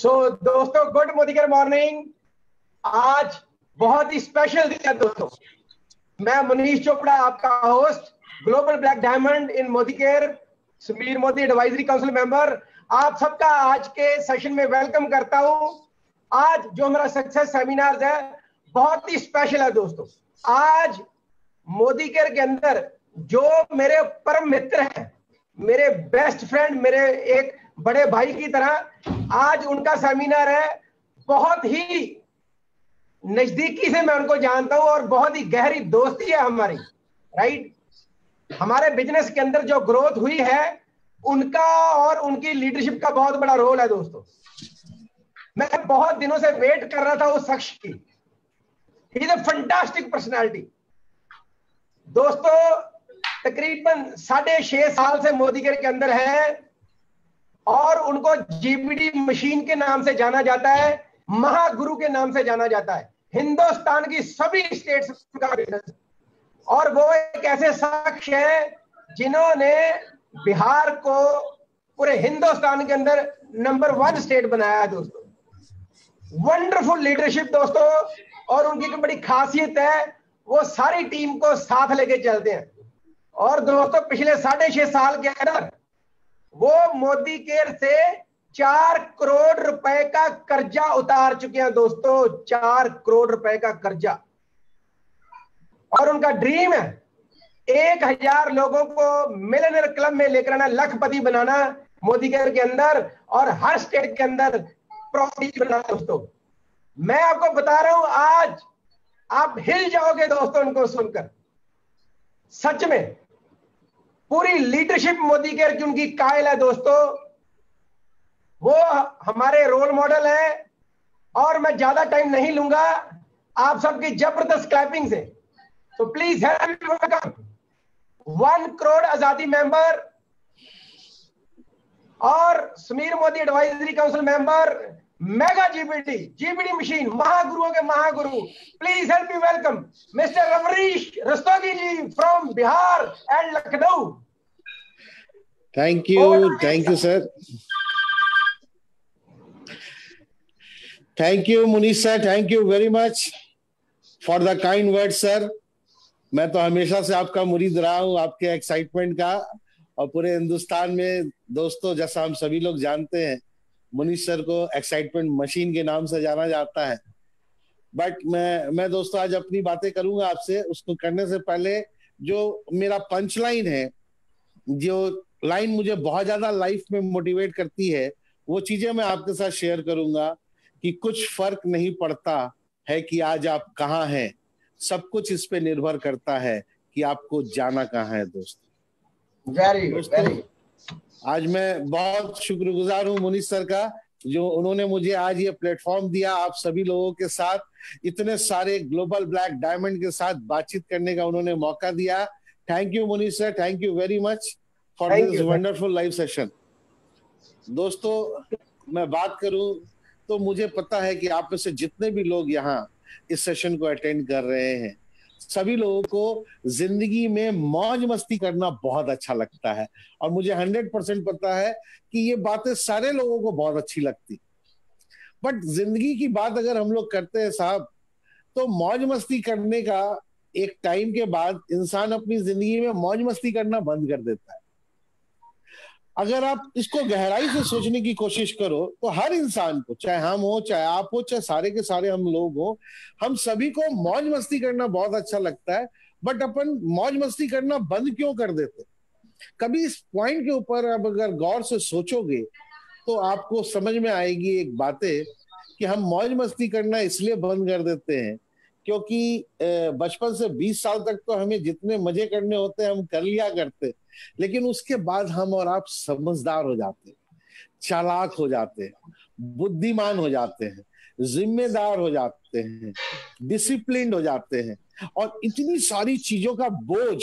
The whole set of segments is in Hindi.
दोस्तों गुड मोदीकेयर मॉर्निंग। आज बहुत ही स्पेशल दिन है दोस्तों। मैं मनीष चोपड़ा, आपका होस्ट, ग्लोबल ब्लैक डायमंड इन Modicare, Sameer Modi advisory council member, आप सबका आज के सेशन में वेलकम करता हूं। आज जो हमारा सक्सेस सेमिनार है बहुत ही स्पेशल है दोस्तों। आज मोदीकेयर के अंदर जो मेरे परम मित्र हैं, मेरे बेस्ट फ्रेंड, मेरे एक बड़े भाई की तरह, आज उनका सेमिनार है। बहुत ही नजदीकी से मैं उनको जानता हूं और बहुत ही गहरी दोस्ती है हमारी, राइट। हमारे बिजनेस के अंदर जो ग्रोथ हुई है उनका और उनकी लीडरशिप का बहुत बड़ा रोल है दोस्तों। मैं बहुत दिनों से वेट कर रहा था उस शख्स की। He is a fantastic personality दोस्तों। तकरीबन 6.5 साल से मोदीकेयर के अंदर है और उनको जीबीडी मशीन के नाम से जाना जाता है, महागुरु के नाम से जाना जाता है। हिंदुस्तान की सभी स्टेट्स का बिजनेस, और वो एक ऐसे शख्स है जिन्होंने बिहार को पूरे हिंदुस्तान के अंदर नंबर 1 स्टेट बनाया है दोस्तों। वंडरफुल लीडरशिप दोस्तों, और उनकी एक बड़ी खासियत है, वो सारी टीम को साथ लेके चलते हैं। और दोस्तों पिछले 6.5 साल के अंदर वो मोदीकेयर से 4 करोड़ रुपए का कर्जा उतार चुके हैं दोस्तों। 4 करोड़ रुपए का कर्जा। और उनका ड्रीम है 1000 लोगों को मिलियनेयर क्लब में लेकर आना, लखपति बनाना मोदीकेयर के अंदर, और हर स्टेट के अंदर प्रॉपर्टी बनाना दोस्तों। मैं आपको बता रहा हूं, आज आप हिल जाओगे दोस्तों उनको सुनकर। सच में पूरी लीडरशिप मोदीकेयर की उनकी कायल है दोस्तों। वो हमारे रोल मॉडल है। और मैं ज्यादा टाइम नहीं लूंगा आप सबकी जबरदस्त क्लैपिंग से। तो please help me welcome 1 crore आजादी मेंबर और Sameer Modi advisory council member, mega GBD machine, महागुरुओं के महागुरु। Please help me welcome mister Amrish Rastogi ji from Bihar and Lucknow. Thank you sir. Thank you Munish sir, thank you very much for the kind word sir. मैं तो हमेशा से आपका मुरीद रहा हूँ, आपके एक्साइटमेंट का। और पूरे हिंदुस्तान में दोस्तों, जैसा हम सभी लोग जानते हैं, मुनीष सर को एक्साइटमेंट मशीन के नाम से जाना जाता है। बट मैं दोस्तों आज अपनी बातें करूंगा आपसे। उसको करने से पहले जो मेरा पंच लाइन है, जो लाइन मुझे बहुत ज्यादा लाइफ में मोटिवेट करती है, वो चीजें मैं आपके साथ शेयर करूंगा कि कुछ फर्क नहीं पड़ता है कि आज आप कहाँ हैं, सब कुछ इस पे निर्भर करता है कि आपको जाना कहाँ है दोस्तों। वेरी आज मैं बहुत शुक्रगुजार हूँ मुनीष सर का, जो उन्होंने मुझे आज ये प्लेटफॉर्म दिया, आप सभी लोगों के साथ, इतने सारे ग्लोबल ब्लैक डायमंड के साथ बातचीत करने का उन्होंने मौका दिया। Thank you Munish sir, thank you very much for this wonderful live session. दोस्तों मैं बात करूं तो मुझे पता है कि आप में से जितने भी लोग यहाँ इस सेशन को अटेंड कर रहे हैं, सभी लोगों को जिंदगी में मौज मस्ती करना बहुत अच्छा लगता है। और मुझे 100% पता है कि ये बातें सारे लोगों को बहुत अच्छी लगती। बट जिंदगी की बात अगर हम लोग करते हैं साहब, तो मौज मस्ती करने का एक टाइम के बाद इंसान अपनी जिंदगी में मौज मस्ती करना बंद कर देता है। अगर आप इसको गहराई से सोचने की कोशिश करो तो हर इंसान को, चाहे हम हो, चाहे आप हो, चाहे सारे के सारे हम लोग हो, हम सभी को मौज मस्ती करना बहुत अच्छा लगता है। बट अपन मौज मस्ती करना बंद क्यों कर देते? कभी इस पॉइंट के ऊपर अब अगर गौर से सोचोगे तो आपको समझ में आएगी एक बातें कि हम मौज मस्ती करना इसलिए बंद कर देते हैं क्योंकि बचपन से 20 साल तक तो हमें जितने मजे करने होते हैं हम कर लिया करते, लेकिन उसके बाद हम और आप समझदार हो जाते हैं, चालाक हो जाते हैं, बुद्धिमान हो जाते हैं, जिम्मेदार हो जाते हैं, डिसिप्लिन्ड हो जाते हैं, और इतनी सारी चीजों का बोझ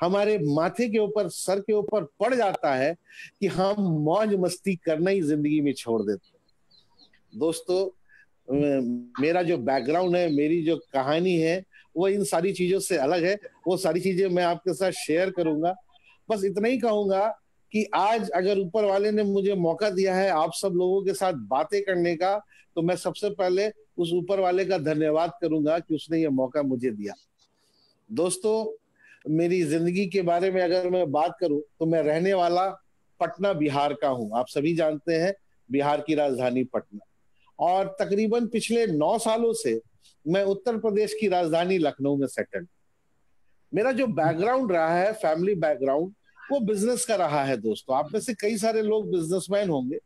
हमारे माथे के ऊपर, सर के ऊपर पड़ जाता है कि हम मौज मस्ती करना ही जिंदगी में छोड़ देते हैं। दोस्तों मेरा जो बैकग्राउंड है, मेरी जो कहानी है, वो इन सारी चीजों से अलग है। वो सारी चीजें मैं आपके साथ शेयर करूंगा। बस इतना ही कहूंगा कि आज अगर ऊपर वाले ने मुझे मौका दिया है आप सब लोगों के साथ बातें करने का, तो मैं सबसे पहले उस ऊपर वाले का धन्यवाद करूंगा कि उसने ये मौका मुझे दिया। दोस्तों, मेरी जिंदगी के बारे में अगर मैं बात करूं तो मैं रहने वाला पटना बिहार का हूं। आप सभी जानते हैं बिहार की राजधानी पटना, और तकरीबन पिछले 9 सालों से मैं उत्तर प्रदेश की राजधानी लखनऊ में सेटल। मेरा जो बैकग्राउंड रहा है, फैमिली बैकग्राउंड, वो बिजनेस का रहा है। दोस्तों, आप में से कई सारे लोग बिजनेसमैन होंगे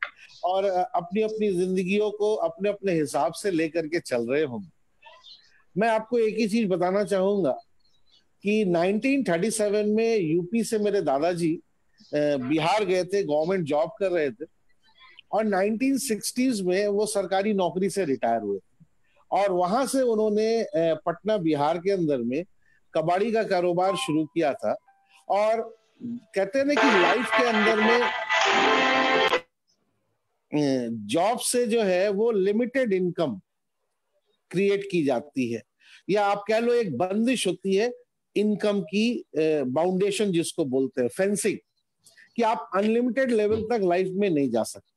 और अपनी अपनी जिंदगियों को अपने अपने हिसाब से लेकर के चल रहे होंगे। मैं आपको एक ही चीज बताना चाहूंगा कि 1937 में यूपी से मेरे दादाजी बिहार गए थे, गवर्नमेंट जॉब कर रहे थे, और 1960s में वो सरकारी नौकरी से रिटायर हुए और वहां से उन्होंने पटना बिहार के अंदर में कबाड़ी का कारोबार शुरू किया था। और कहते हैं ना कि लाइफ के अंदर में जॉब से जो है वो लिमिटेड इनकम क्रिएट की जाती है, या आप कह लो एक बंदिश होती है इनकम की, बाउंडेशन जिसको बोलते हैं, फेंसिंग, कि आप अनलिमिटेड लेवल तक लाइफ में नहीं जा सकते।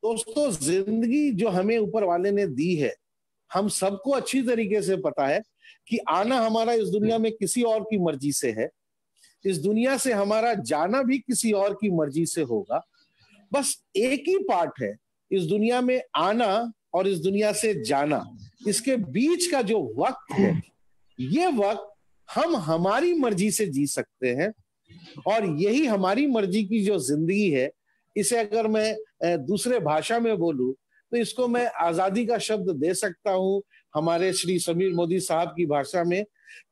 दोस्तों, जिंदगी जो हमें ऊपर वाले ने दी है, हम सबको अच्छी तरीके से पता है कि आना हमारा इस दुनिया में किसी और की मर्जी से है, इस दुनिया से हमारा जाना भी किसी और की मर्जी से होगा। बस एक ही पार्ट है इस दुनिया में आना और इस दुनिया से जाना, इसके बीच का जो वक्त है, ये वक्त हम हमारी मर्जी से जी सकते हैं। और यही हमारी मर्जी की जो जिंदगी है, इसे अगर मैं दूसरे भाषा में बोलूं तो इसको मैं आजादी का शब्द दे सकता हूं हमारे श्री समीर मोदी साहब की भाषा में,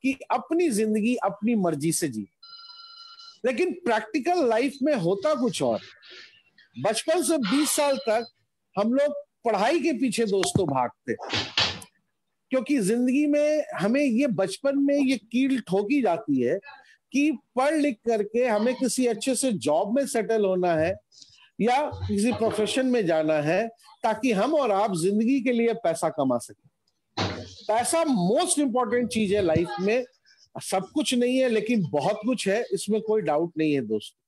कि अपनी जिंदगी अपनी मर्जी से जी। लेकिन प्रैक्टिकल लाइफ में होता कुछ और। बचपन से 20 साल तक हम लोग पढ़ाई के पीछे दोस्तों भागते, क्योंकि जिंदगी में हमें ये बचपन में ये कील ठोकी जाती है कि पढ़ लिख करके हमें किसी अच्छे से जॉब में सेटल होना है या किसी प्रोफेशन में जाना है, ताकि हम और आप जिंदगी के लिए पैसा कमा सकें। पैसा मोस्ट इंपॉर्टेंट चीज है लाइफ में। सब कुछ नहीं है लेकिन बहुत कुछ है, इसमें कोई डाउट नहीं है दोस्तों।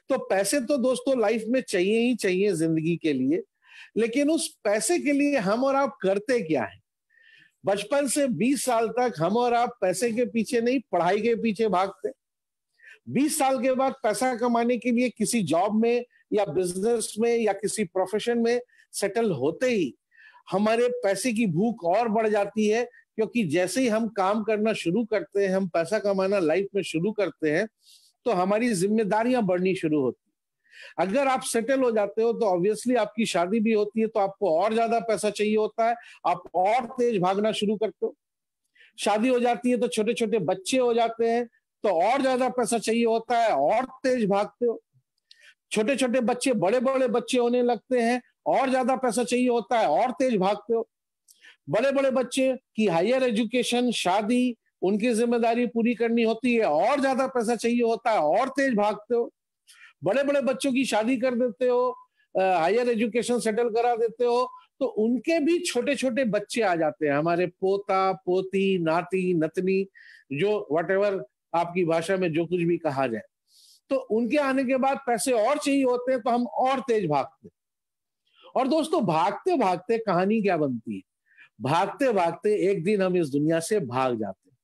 तो पैसे तो दोस्तों लाइफ में चाहिए ही चाहिए जिंदगी के लिए, लेकिन उस पैसे के लिए हम और आप करते क्या है? बचपन से 20 साल तक हम और आप पैसे के पीछे नहीं, पढ़ाई के पीछे भागते। 20 साल के बाद पैसा कमाने के लिए किसी जॉब में या बिजनेस में या किसी प्रोफेशन में सेटल होते ही हमारे पैसे की भूख और बढ़ जाती है, क्योंकि जैसे ही हम काम करना शुरू करते हैं, हम पैसा कमाना लाइफ में शुरू करते हैं, तो हमारी जिम्मेदारियां बढ़नी शुरू होती है। अगर आप सेटल हो जाते हो तो ऑब्वियसली आपकी शादी भी होती है, तो आपको और ज्यादा पैसा चाहिए होता है, आप और तेज भागना शुरू करते हो। शादी हो जाती है तो छोटे छोटे बच्चे हो जाते हैं, तो और ज्यादा पैसा चाहिए होता है, और तेज भागते हो। छोटे छोटे बच्चे बड़े बड़े बच्चे होने लगते हैं, और ज्यादा पैसा चाहिए होता है, और तेज भागते हो। बड़े बड़े बच्चे की हायर एजुकेशन, शादी, उनकी जिम्मेदारी पूरी करनी होती है, और ज्यादा पैसा चाहिए होता है, और तेज भागते हो। बड़े बड़े बच्चों की शादी कर देते हो, हायर एजुकेशन सेटल करा देते हो, तो उनके भी छोटे छोटे बच्चे आ जाते हैं, हमारे पोता पोती, नाती नतनी, जो व्हाटएवर आपकी भाषा में जो कुछ भी कहा जाए। तो उनके आने के बाद पैसे और चाहिए होते हैं, तो हम और तेज भागते। और दोस्तों, भागते भागते कहानी क्या बनती है? भागते भागते एक दिन हम इस दुनिया से भाग जाते हैं।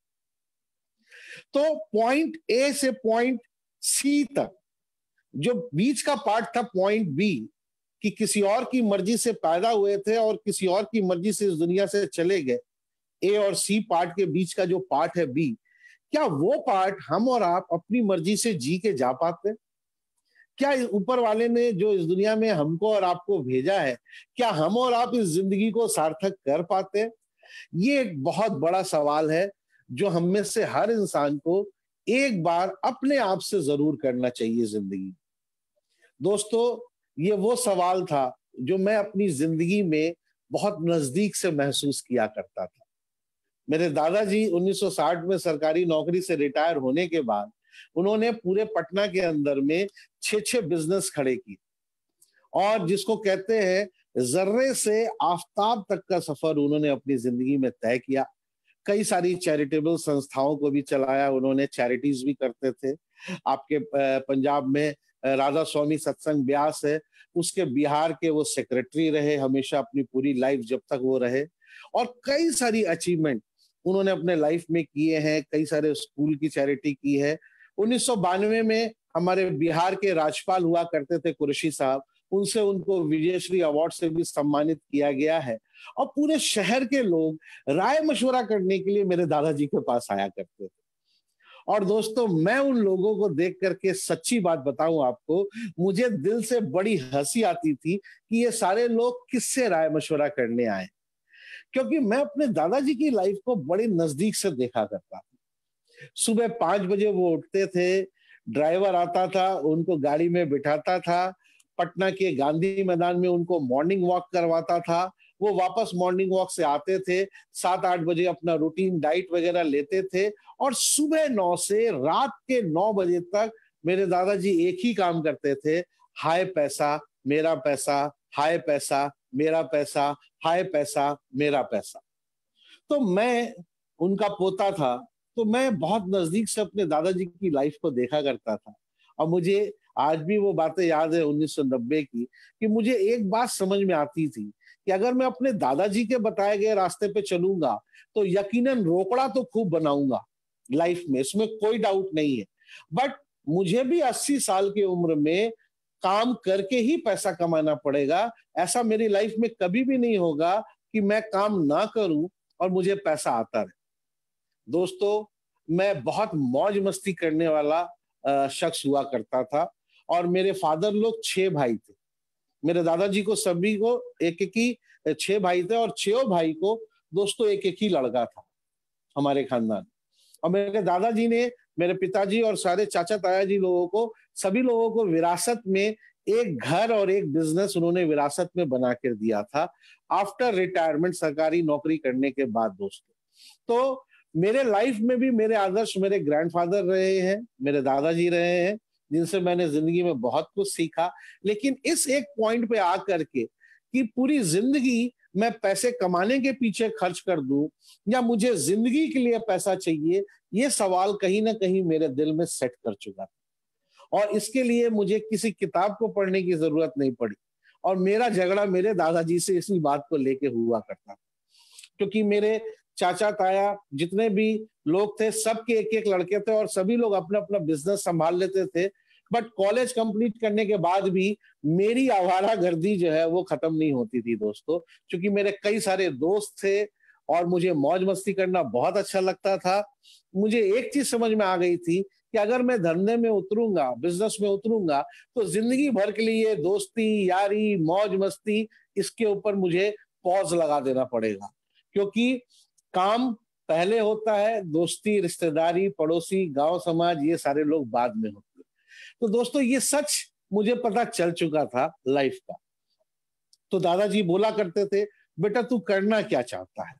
तो पॉइंट ए से पॉइंट सी तक जो बीच का पार्ट था, पॉइंट बी, कि किसी और की मर्जी से पैदा हुए थे और किसी और की मर्जी से इस दुनिया से चले गए, ए और सी पार्ट के बीच का जो पार्ट है बी, क्या वो पार्ट हम और आप अपनी मर्जी से जी के जा पाते? क्या ऊपर वाले ने जो इस दुनिया में हमको और आपको भेजा है, क्या हम और आप इस जिंदगी को सार्थक कर पाते? ये एक बहुत बड़ा सवाल है जो हम में से हर इंसान को एक बार अपने आप से जरूर करना चाहिए जिंदगी। दोस्तों, ये वो सवाल था जो मैं अपनी जिंदगी में बहुत नजदीक से महसूस किया करता था। मेरे दादाजी 1960 में सरकारी नौकरी से रिटायर होने के बाद उन्होंने पूरे पटना के अंदर में 6 बिजनेस खड़े किए, और जिसको कहते हैं जर्रे से आफताब तक का सफर उन्होंने अपनी जिंदगी में तय किया। कई सारी चैरिटेबल संस्थाओं को भी चलाया उन्होंने, चैरिटीज भी करते थे, आपके पंजाब में राधा स्वामी सत्संग ब्यास है, उसके बिहार के वो सेक्रेटरी रहे हमेशा अपनी पूरी लाइफ जब तक वो रहे, और कई सारी अचीवमेंट उन्होंने अपने लाइफ में किए हैं, कई सारे स्कूल की चैरिटी की है। 1992 में हमारे बिहार के राज्यपाल हुआ करते थे कुरैशी साहब, उनसे उनको विजयश्री अवार्ड से भी सम्मानित किया गया है। और पूरे शहर के लोग राय मशवरा करने के लिए मेरे दादाजी के पास आया करते थे। और दोस्तों, मैं उन लोगों को देख करके सच्ची बात बताऊं आपको, मुझे दिल से बड़ी हंसी आती थी कि ये सारे लोग किससे राय मशवरा करने आए, क्योंकि मैं अपने दादाजी की लाइफ को बड़े नजदीक से देखा करता था। सुबह 5 बजे वो उठते थे, ड्राइवर आता था, उनको गाड़ी में बिठाता था, पटना के गांधी मैदान में उनको मॉर्निंग वॉक करवाता था, वो वापस मॉर्निंग वॉक से आते थे, 7-8 बजे अपना रूटीन डाइट वगैरह लेते थे, और सुबह 9 से रात के 9 बजे तक मेरे दादाजी एक ही काम करते थे, हाय पैसा मेरा पैसा, हाय पैसा मेरा पैसा, हाय पैसा मेरा पैसा। तो मैं उनका पोता था, तो मैं बहुत नजदीक से अपने दादाजी की लाइफ को देखा करता था। और मुझे आज भी वो बातें याद है 1990 की, कि मुझे एक बात समझ में आती थी कि अगर मैं अपने दादाजी के बताए गए रास्ते पे चलूंगा तो यकीनन रोकड़ा तो खूब बनाऊंगा लाइफ में, इसमें कोई डाउट नहीं है। बट मुझे भी 80 साल की उम्र में काम करके ही पैसा कमाना पड़ेगा। ऐसा मेरी लाइफ में कभी भी नहीं होगा कि मैं काम ना करूं और मुझे पैसा आता रहे। दोस्तों, मैं बहुत मौज मस्ती करने वाला शख्स हुआ करता था, और मेरे फादर लोग 6 भाई थे। मेरे दादाजी को सभी को एक एक ही 6 भाई थे, और 6 भाई को दोस्तों एक एक ही लड़का था हमारे खानदान। और मेरे दादाजी ने मेरे पिताजी और सारे चाचा ताया जी लोगों को, सभी लोगों को विरासत में एक घर और एक बिजनेस उन्होंने विरासत में बना कर दिया था, आफ्टर रिटायरमेंट, सरकारी नौकरी करने के बाद। दोस्तों, तो मेरे लाइफ में भी मेरे आदर्श मेरे ग्रैंडफादर रहे हैं, मेरे दादाजी रहे हैं, जिनसे मैंने जिंदगी में बहुत कुछ सीखा। लेकिन इस एक पॉइंट पे आकर के कि पूरी जिंदगी मैं पैसे कमाने के पीछे खर्च कर दूं या मुझे जिंदगी के लिए पैसा चाहिए, ये सवाल कहीं ना कहीं मेरे दिल में सेट कर चुका था। और इसके लिए मुझे किसी किताब को पढ़ने की जरूरत नहीं पड़ी, और मेरा झगड़ा मेरे दादाजी से इसी बात को लेके हुआ करता था। क्योंकि मेरे चाचा ताया जितने भी लोग थे, सबके एक एक लड़के थे, और सभी लोग अपना अपना बिजनेस संभाल लेते थे। बट कॉलेज कंप्लीट करने के बाद भी मेरी आवारागर्दी जो है वो खत्म नहीं होती थी दोस्तों, क्योंकि मेरे कई सारे दोस्त थे और मुझे मौज मस्ती करना बहुत अच्छा लगता था। मुझे एक चीज समझ में आ गई थी कि अगर मैं धंधे में उतरूंगा, बिजनेस में उतरूंगा, तो जिंदगी भर के लिए दोस्ती यारी मौज मस्ती, इसके ऊपर मुझे पॉज लगा देना पड़ेगा। क्योंकि काम पहले होता है, दोस्ती रिश्तेदारी पड़ोसी गांव समाज ये सारे लोग बाद में होते हैं। तो दोस्तों, ये सच मुझे पता चल चुका था लाइफ का। तो दादाजी बोला करते थे, बेटा तू करना क्या चाहता है,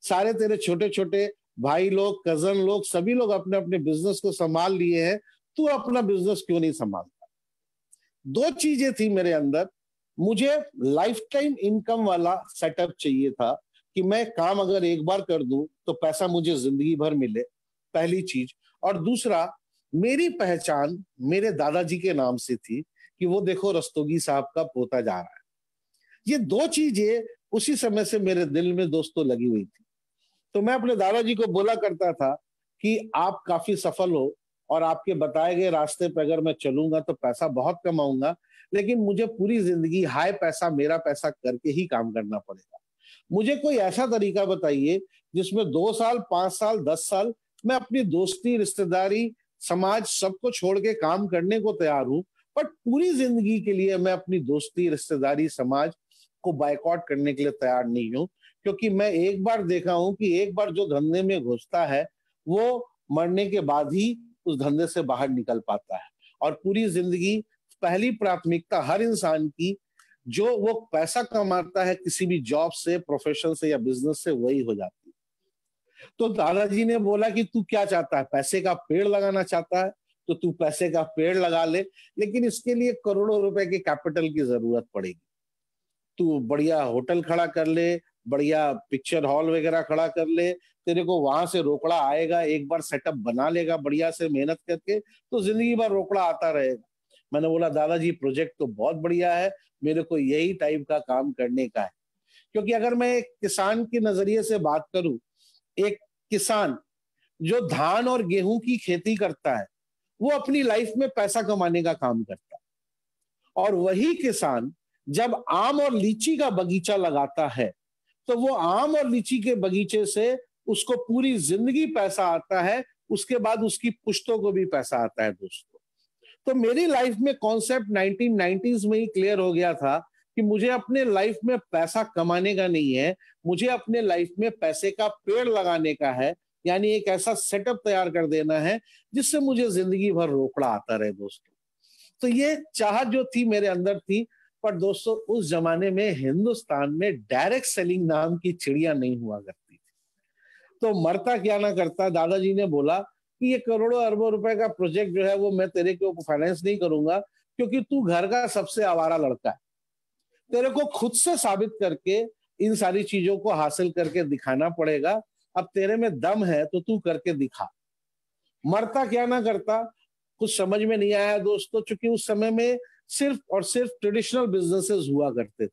सारे तेरे छोटे छोटे भाई लोग, कजन लोग, सभी लोग अपने अपने बिजनेस को संभाल लिए हैं, तू अपना बिजनेस क्यों नहीं संभालता। 2 चीजें थी मेरे अंदर, मुझे लाइफ टाइम इनकम वाला सेटअप चाहिए था कि मैं काम अगर एक बार कर दूं तो पैसा मुझे जिंदगी भर मिले, पहली चीज। और दूसरा, मेरी पहचान मेरे दादाजी के नाम से थी कि वो देखो रस्तोगी साहब का पोता जा रहा है। ये 2 चीजें उसी समय से मेरे दिल में दोस्तों लगी हुई थी। तो मैं अपने दादाजी को बोला करता था कि आप काफी सफल हो और आपके बताए गए रास्ते पर अगर मैं चलूंगा तो पैसा बहुत कमाऊंगा, लेकिन मुझे पूरी जिंदगी हाय पैसा मेरा पैसा करके ही काम करना पड़ेगा। मुझे कोई ऐसा तरीका बताइए जिसमें 2 साल 5 साल 10 साल मैं अपनी दोस्ती रिश्तेदारी समाज सबको छोड़ के काम करने को तैयार हूं, बट पूरी जिंदगी के लिए मैं अपनी दोस्ती रिश्तेदारी समाज को बायकॉट करने के लिए तैयार नहीं हूं। क्योंकि मैं एक बार देखा हूं कि एक बार जो धंधे में घुसता है वो मरने के बाद ही उस धंधे से बाहर निकल पाता है। और पूरी जिंदगी पहली प्राथमिकता हर इंसान की, जो वो पैसा कमाता है किसी भी जॉब से, प्रोफेशन से या बिजनेस से, वही हो जाती है। तो दादाजी ने बोला कि तू क्या चाहता है, पैसे का पेड़ लगाना चाहता है तो तू पैसे का पेड़ लगा ले, लेकिन इसके लिए करोड़ों रुपए के कैपिटल की जरूरत पड़ेगी। तू बढ़िया होटल खड़ा कर ले, बढ़िया पिक्चर हॉल वगैरह खड़ा कर ले, तेरे को वहां से रोकड़ा आएगा, एक बार सेटअप बना लेगा बढ़िया से मेहनत करके, तो जिंदगी भर रोकड़ा आता रहेगा। मैंने बोला दादाजी प्रोजेक्ट तो बहुत बढ़िया है, मेरे को यही टाइप का काम करने का है। क्योंकि अगर मैं एक किसान के नजरिए से बात करूं, एक किसान जो धान और गेहूं की खेती करता है, वो अपनी लाइफ में पैसा कमाने का काम करता है। और वही किसान जब आम और लीची का बगीचा लगाता है, तो वो आम और लीची के बगीचे से उसको पूरी जिंदगी पैसा आता है, उसके बाद उसकी पुश्तों को भी पैसा आता है दोस्तों। तो मेरी लाइफ में कॉन्सेप्ट 1990s में ही क्लियर हो गया था कि मुझे अपने लाइफ में पैसा कमाने का नहीं है, मुझे अपने लाइफ में पैसे का पेड़ लगाने का है, यानी एक ऐसा सेटअप तैयार कर देना है जिससे मुझे जिंदगी भर रोकड़ा आता रहे दोस्तों। तो ये चाहत जो थी मेरे अंदर थी। पर दोस्तों उस जमाने में हिंदुस्तान में डायरेक्ट सेलिंग नाम की चिड़िया नहीं हुआ करती थी। तो मरता क्या ना करता, दादाजी ने बोला कि ये करोड़ों अरबों रुपए का प्रोजेक्ट जो है वो मैं तेरे के ऊपर फाइनेंस नहीं करूंगा, क्योंकि तू घर का सबसे आवारा लड़का है, तेरे को खुद से साबित करके इन सारी चीजों को हासिल करके दिखाना पड़ेगा। अब तेरे में दम है तो तू करके दिखा। मरता क्या ना करता, कुछ समझ में नहीं आया दोस्तों, क्योंकि उस समय में सिर्फ और सिर्फ ट्रेडिशनल बिजनेसेस हुआ करते थे।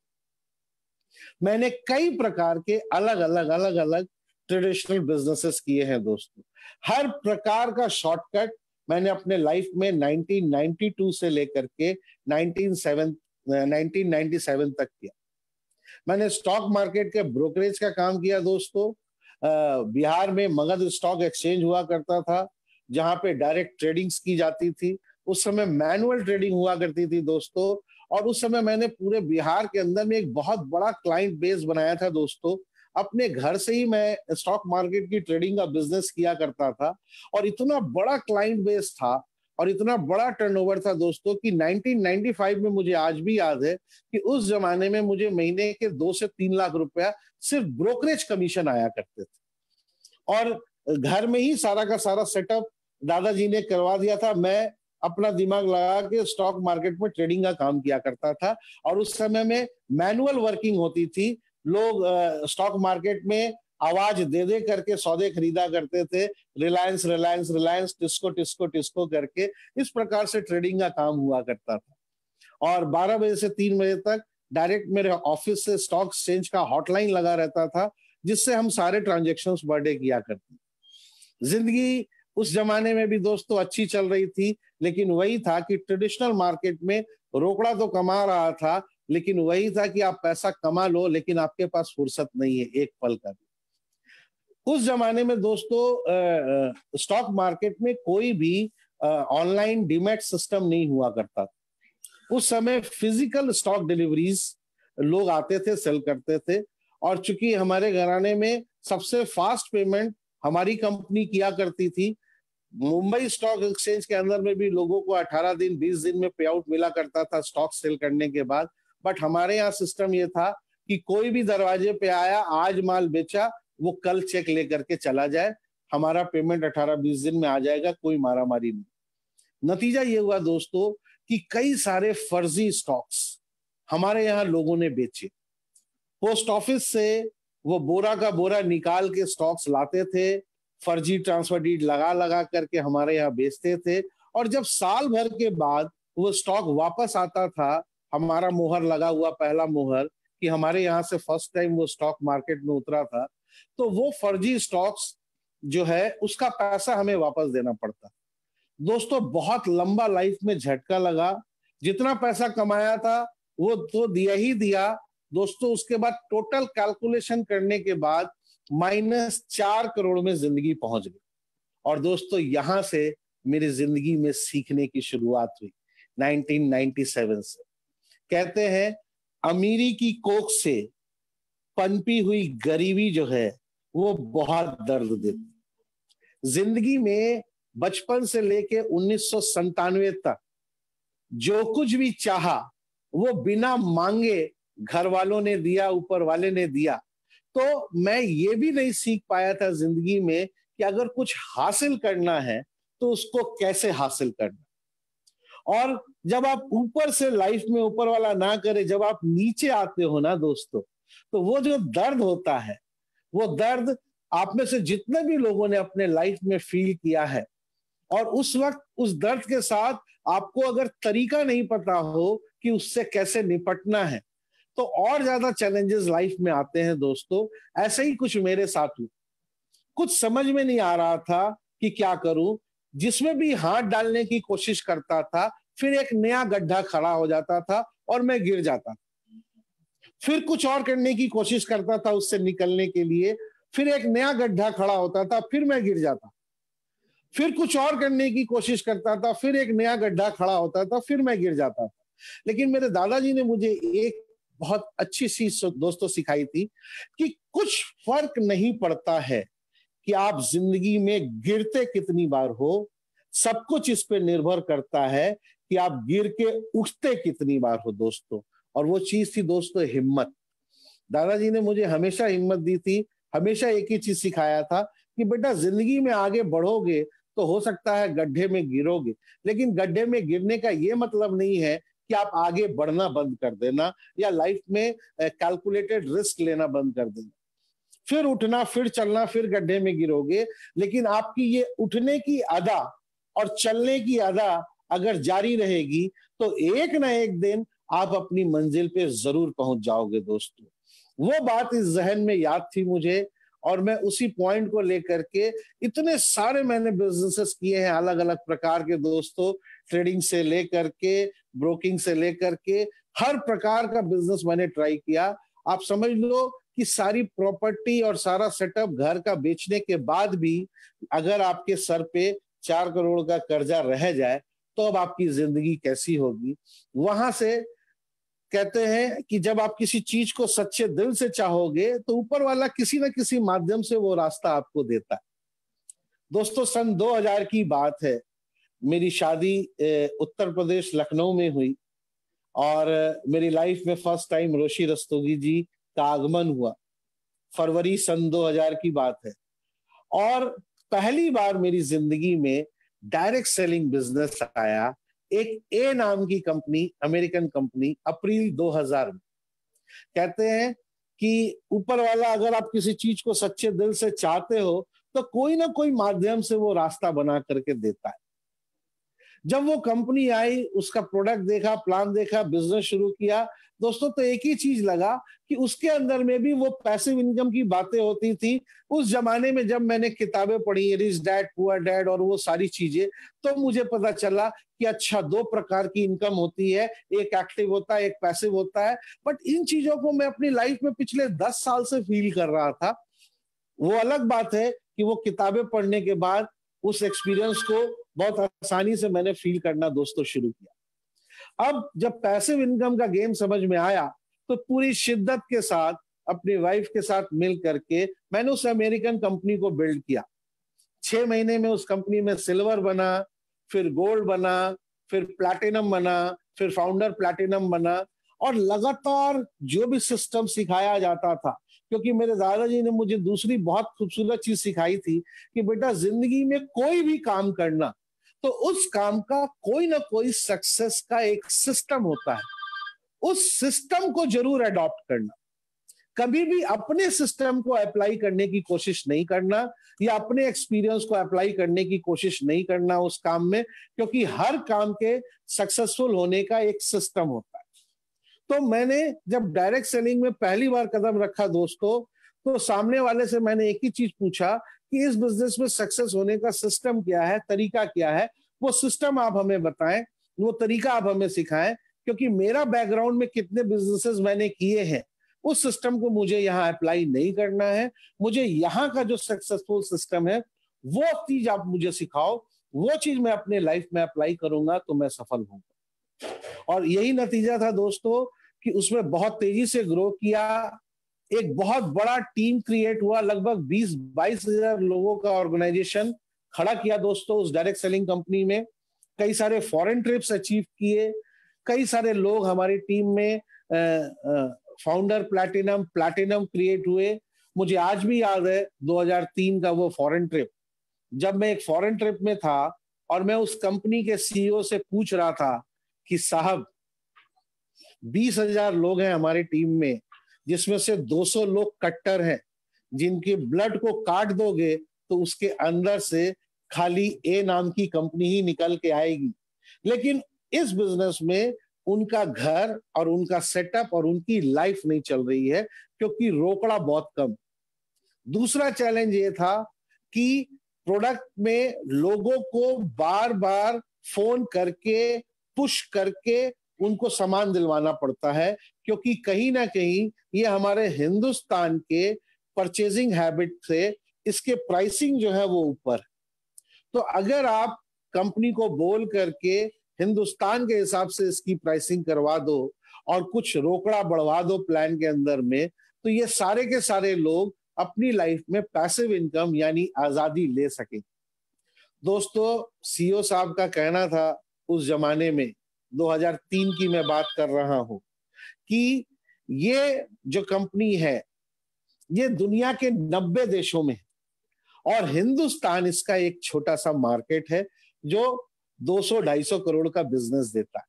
मैंने कई प्रकार के अलग अलग ट्रेडिशनल बिजनेसेस किए हैं दोस्तों। हर प्रकार का शॉर्टकट मैंने अपने लाइफ में 1992 से लेकर के 1997 तक किया। मैंने स्टॉक मार्केट के ब्रोकरेज का काम किया दोस्तों। बिहार में मगध स्टॉक एक्सचेंज हुआ करता था, जहां पे डायरेक्ट ट्रेडिंग्स की जाती थी। उस समय मैनुअल ट्रेडिंग हुआ करती थी दोस्तों। और उस समय मैंने पूरे बिहार के अंदर में एक बहुत बड़ा क्लाइंट बेस बनाया था दोस्तों। अपने घर से ही मैं स्टॉक मार्केट की ट्रेडिंग का बिजनेस किया करता था, और इतना बड़ा क्लाइंट बेस था और इतना बड़ा टर्नओवर था दोस्तों कि 1995 में मुझे आज भी याद है कि उस जमाने में मुझे महीने के 2 से 3 लाख रुपया सिर्फ ब्रोकरेज कमीशन आया करते थे। और घर में ही सारा का सारा सेटअप दादाजी ने करवा दिया था। मैं अपना दिमाग लगा के स्टॉक मार्केट में ट्रेडिंग का काम किया करता था। और उस समय में मैनुअल वर्किंग होती थी। लोग स्टॉक मार्केट में आवाज दे दे करके सौदे खरीदा करते थे, रिलायंस रिलायंस रिलायंस, टिस्को टिस्को टिस्को करके। इस प्रकार से ट्रेडिंग का काम हुआ करता था। और 12 बजे से 3 बजे तक डायरेक्ट मेरे ऑफिस से स्टॉक एक्सचेंज का हॉटलाइन लगा रहता था, जिससे हम सारे ट्रांजेक्शन्स पर डे किया करते। जिंदगी उस जमाने में भी दोस्तों अच्छी चल रही थी, लेकिन वही था कि ट्रेडिशनल मार्केट में रोकड़ा तो कमा रहा था, लेकिन वही था कि आप पैसा कमा लो लेकिन आपके पास फुर्सत नहीं है एक पल का भी। उस जमाने में दोस्तों स्टॉक मार्केट में कोई भी ऑनलाइन डीमैट सिस्टम नहीं हुआ करता। उस समय फिजिकल स्टॉक डिलीवरीज लोग आते थे, सेल करते थे। और चूंकि हमारे घराने में सबसे फास्ट पेमेंट हमारी कंपनी किया करती थी, मुंबई स्टॉक एक्सचेंज के अंदर में भी लोगों को 18 दिन 20 दिन में पे आउट मिला करता था स्टॉक सेल करने के बाद। बट हमारे यहाँ सिस्टम ये था कि कोई भी दरवाजे पे आया, आज माल बेचा, वो कल चेक लेकर के चला जाए, हमारा पेमेंट 18-20 दिन में आ जाएगा, कोई मारामारी नहीं। नतीजा ये हुआ दोस्तों कि कई सारे फर्जी स्टॉक्स हमारे यहाँ लोगों ने बेचे। पोस्ट ऑफिस से वो बोरा का बोरा निकाल के स्टॉक्स लाते थे, फर्जी ट्रांसफर डीड लगा लगा करके हमारे यहाँ बेचते थे। और जब साल भर के बाद वो स्टॉक वापस आता था, हमारा मोहर लगा हुआ पहला मोहर कि हमारे यहाँ से फर्स्ट टाइम वो स्टॉक मार्केट में उतरा था, तो वो फर्जी स्टॉक्स जो है उसका पैसा हमें वापस देना पड़ता। दोस्तों बहुत लंबा लाइफ में झटका लगा। जितना पैसा कमाया था वो तो दिया ही दिया दोस्तों। उसके बाद टोटल कैलकुलेशन करने के बाद -4 करोड़ में जिंदगी पहुंच गई। और दोस्तों यहां से मेरी जिंदगी में सीखने की शुरुआत हुई 1997 से। कहते हैं अमीरी की कोख से पनपी हुई गरीबी जो है वो बहुत दर्द देती। जिंदगी में बचपन से लेके 1997 तक जो कुछ भी चाहा वो बिना मांगे घर वालों ने दिया, ऊपर वाले ने दिया। तो मैं ये भी नहीं सीख पाया था जिंदगी में कि अगर कुछ हासिल करना है तो उसको कैसे हासिल करना। और जब आप ऊपर से लाइफ में ऊपर वाला ना करे, जब आप नीचे आते हो ना दोस्तों, तो वो जो दर्द होता है, वो दर्द आप में से जितने भी लोगों ने अपने लाइफ में फील किया है, और उस वक्त उस दर्द के साथ आपको अगर तरीका नहीं पता हो कि उससे कैसे निपटना है, तो और ज्यादा चैलेंजेस लाइफ में आते हैं दोस्तों। ऐसे ही कुछ मेरे साथ हुआ। कुछ समझ में नहीं आ रहा था कि क्या करूं, जिसमें भी हाथ डालने की कोशिश करता था, फिर एक नया गड्ढा खड़ा हो जाता था और मैं गिर जाता था। फिर कुछ और करने की कोशिश करता था उससे निकलने के लिए, फिर एक नया गड्ढा खड़ा होता था, फिर मैं गिर जाता। फिर कुछ और करने की कोशिश करता था, फिर एक नया गड्ढा खड़ा होता था, फिर मैं गिर जाता था। लेकिन मेरे दादाजी ने मुझे एक बहुत अच्छी चीज दोस्तों सिखाई थी कि कुछ फर्क नहीं पड़ता है कि आप जिंदगी में गिरते कितनी बार हो, सब कुछ इस पे निर्भर करता है कि आप गिर के उठते कितनी बार हो दोस्तों। और वो चीज थी दोस्तों हिम्मत। दादाजी ने मुझे हमेशा हिम्मत दी थी, हमेशा एक ही चीज सिखाया था कि बेटा जिंदगी में आगे बढ़ोगे तो हो सकता है गड्ढे में गिरोगे, लेकिन गड्ढे में गिरने का ये मतलब नहीं है कि आप आगे बढ़ना बंद कर देना या लाइफ में कैलकुलेटेड रिस्क लेना बंद कर देना। फिर उठना, फिर चलना, फिर गड्ढे में गिरोगे, लेकिन आपकी ये उठने की अदा और चलने की अदा अगर जारी रहेगी तो एक ना एक दिन आप अपनी मंजिल पे जरूर पहुंच जाओगे दोस्तों। वो बात इस जहन में याद थी मुझे, और मैं उसी पॉइंट को लेकर के इतने सारे मैंने बिजनेसेस किए हैं अलग अलग प्रकार के दोस्तों, ट्रेडिंग से लेकर के, ब्रोकिंग से लेकर के, हर प्रकार का बिजनेस मैंने ट्राई किया। आप समझ लो कि सारी प्रॉपर्टी और सारा सेटअप घर का बेचने के बाद भी अगर आपके सर पे 4 करोड़ का कर्जा रह जाए तो अब आपकी जिंदगी कैसी होगी। वहां से कहते हैं कि जब आप किसी चीज को सच्चे दिल से चाहोगे तो ऊपर वाला किसी न किसी माध्यम से वो रास्ता आपको देता है। दोस्तों सन 2000 की बात है, मेरी शादी उत्तर प्रदेश लखनऊ में हुई, और मेरी लाइफ में फर्स्ट टाइम रोशी रस्तोगी जी का आगमन हुआ। फरवरी सन 2000 की बात है, और पहली बार मेरी जिंदगी में डायरेक्ट सेलिंग बिजनेस आया। एक ए नाम की कंपनी, अमेरिकन कंपनी, अप्रैल 2000 में। कहते हैं कि ऊपर वाला अगर आप किसी चीज को सच्चे दिल से चाहते हो तो कोई ना कोई माध्यम से वो रास्ता बना करके देता है। जब वो कंपनी आई, उसका प्रोडक्ट देखा, प्लान देखा, बिजनेस शुरू किया दोस्तों, तो एक ही चीज लगा कि उसके अंदर में भी वो पैसिव इनकम की बातें होती थी। उस जमाने में जब मैंने किताबें पढ़ी, रिच डैड पुअर डैड और वो सारी चीजें, तो मुझे पता चला कि अच्छा 2 प्रकार की इनकम होती है, एक एक्टिव होता है, एक पैसिव होता है। बट इन चीजों को मैं अपनी लाइफ में पिछले 10 साल से फील कर रहा था। वो अलग बात है कि वो किताबें पढ़ने के बाद उस एक्सपीरियंस को बहुत आसानी से मैंने फील करना दोस्तों शुरू किया। अब जब पैसिव इनकम का गेम समझ में आया तो पूरी शिद्दत के साथ अपनी वाइफ के साथ मिल करके मैंने उस अमेरिकन कंपनी को बिल्ड किया। 6 महीने में उस कंपनी में सिल्वर बना, फिर गोल्ड बना, फिर प्लैटिनम बना, फिर फाउंडर प्लैटिनम बना, और लगातार जो भी सिस्टम सिखाया जाता था, क्योंकि मेरे दादाजी ने मुझे दूसरी बहुत खूबसूरत चीज सिखाई थी कि बेटा जिंदगी में कोई भी काम करना तो उस काम का कोई ना कोई सक्सेस का एक सिस्टम होता है, उस सिस्टम को जरूर अडॉप्ट करना। कभी भी अपने सिस्टम को अप्लाई करने की कोशिश नहीं करना या अपने एक्सपीरियंस को अप्लाई करने की कोशिश नहीं करना उस काम में, क्योंकि हर काम के सक्सेसफुल होने का एक सिस्टम होता है। तो मैंने जब डायरेक्ट सेलिंग में पहली बार कदम रखा दोस्तों, तो सामने वाले से मैंने एक ही चीज पूछा कि इस बिजनेस में सक्सेस होने का सिस्टम क्या है, तरीका क्या है। वो सिस्टम आप हमें बताएं, वो तरीका आप हमें सिखाएं, क्योंकि मेरा बैकग्राउंड में कितने बिजनेसेस मैंने किए हैं, उस सिस्टम को मुझे यहाँ अप्लाई नहीं करना है। मुझे यहाँ का जो सक्सेसफुल सिस्टम है वो चीज आप मुझे सिखाओ, वो चीज मैं अपने लाइफ में अप्लाई करूंगा तो मैं सफल होऊंगा। और यही नतीजा था दोस्तों कि उसमें बहुत तेजी से ग्रो किया। एक बहुत बड़ा टीम क्रिएट हुआ, लगभग 20-22 हजार लोगों का ऑर्गेनाइजेशन खड़ा किया दोस्तों उस डायरेक्ट सेलिंग कंपनी में। कई सारे फॉरेन ट्रिप्स अचीव किए, कई सारे लोग हमारी टीम में फाउंडर प्लैटिनम क्रिएट हुए। मुझे आज भी याद है 2003 का वो फॉरेन ट्रिप। जब मैं एक फॉरेन ट्रिप में था और मैं उस कंपनी के सीईओ से पूछ रहा था कि साहब 20,000 लोग हैं हमारी टीम में, जिसमें से 200 लोग कट्टर हैं, जिनके ब्लड को काट दोगे तो उसके अंदर से खाली ए नाम की कंपनी ही निकल के आएगी। लेकिन इस बिजनेस में उनका घर और उनका सेटअप और उनकी लाइफ नहीं चल रही है, क्योंकि रोकड़ा बहुत कम। दूसरा चैलेंज ये था कि प्रोडक्ट में लोगों को बार बार फोन करके पुश करके उनको सामान दिलवाना पड़ता है, क्योंकि कहीं ना कहीं ये हमारे हिंदुस्तान के परचेजिंग हैबिट से इसके प्राइसिंग जो है वो ऊपर। तो अगर आप कंपनी को बोल करके हिंदुस्तान के हिसाब से इसकी प्राइसिंग करवा दो और कुछ रोकड़ा बढ़वा दो प्लान के अंदर में, तो ये सारे के सारे लोग अपनी लाइफ में पैसिव इनकम यानी आजादी ले सके। दोस्तों, सीईओ साहब का कहना था उस जमाने में, 2003 की मैं बात कर रहा हूं, कि ये जो कंपनी है ये दुनिया के 90 देशों में और हिंदुस्तान इसका एक छोटा सा मार्केट है जो 200-250 करोड़ का बिजनेस देता है।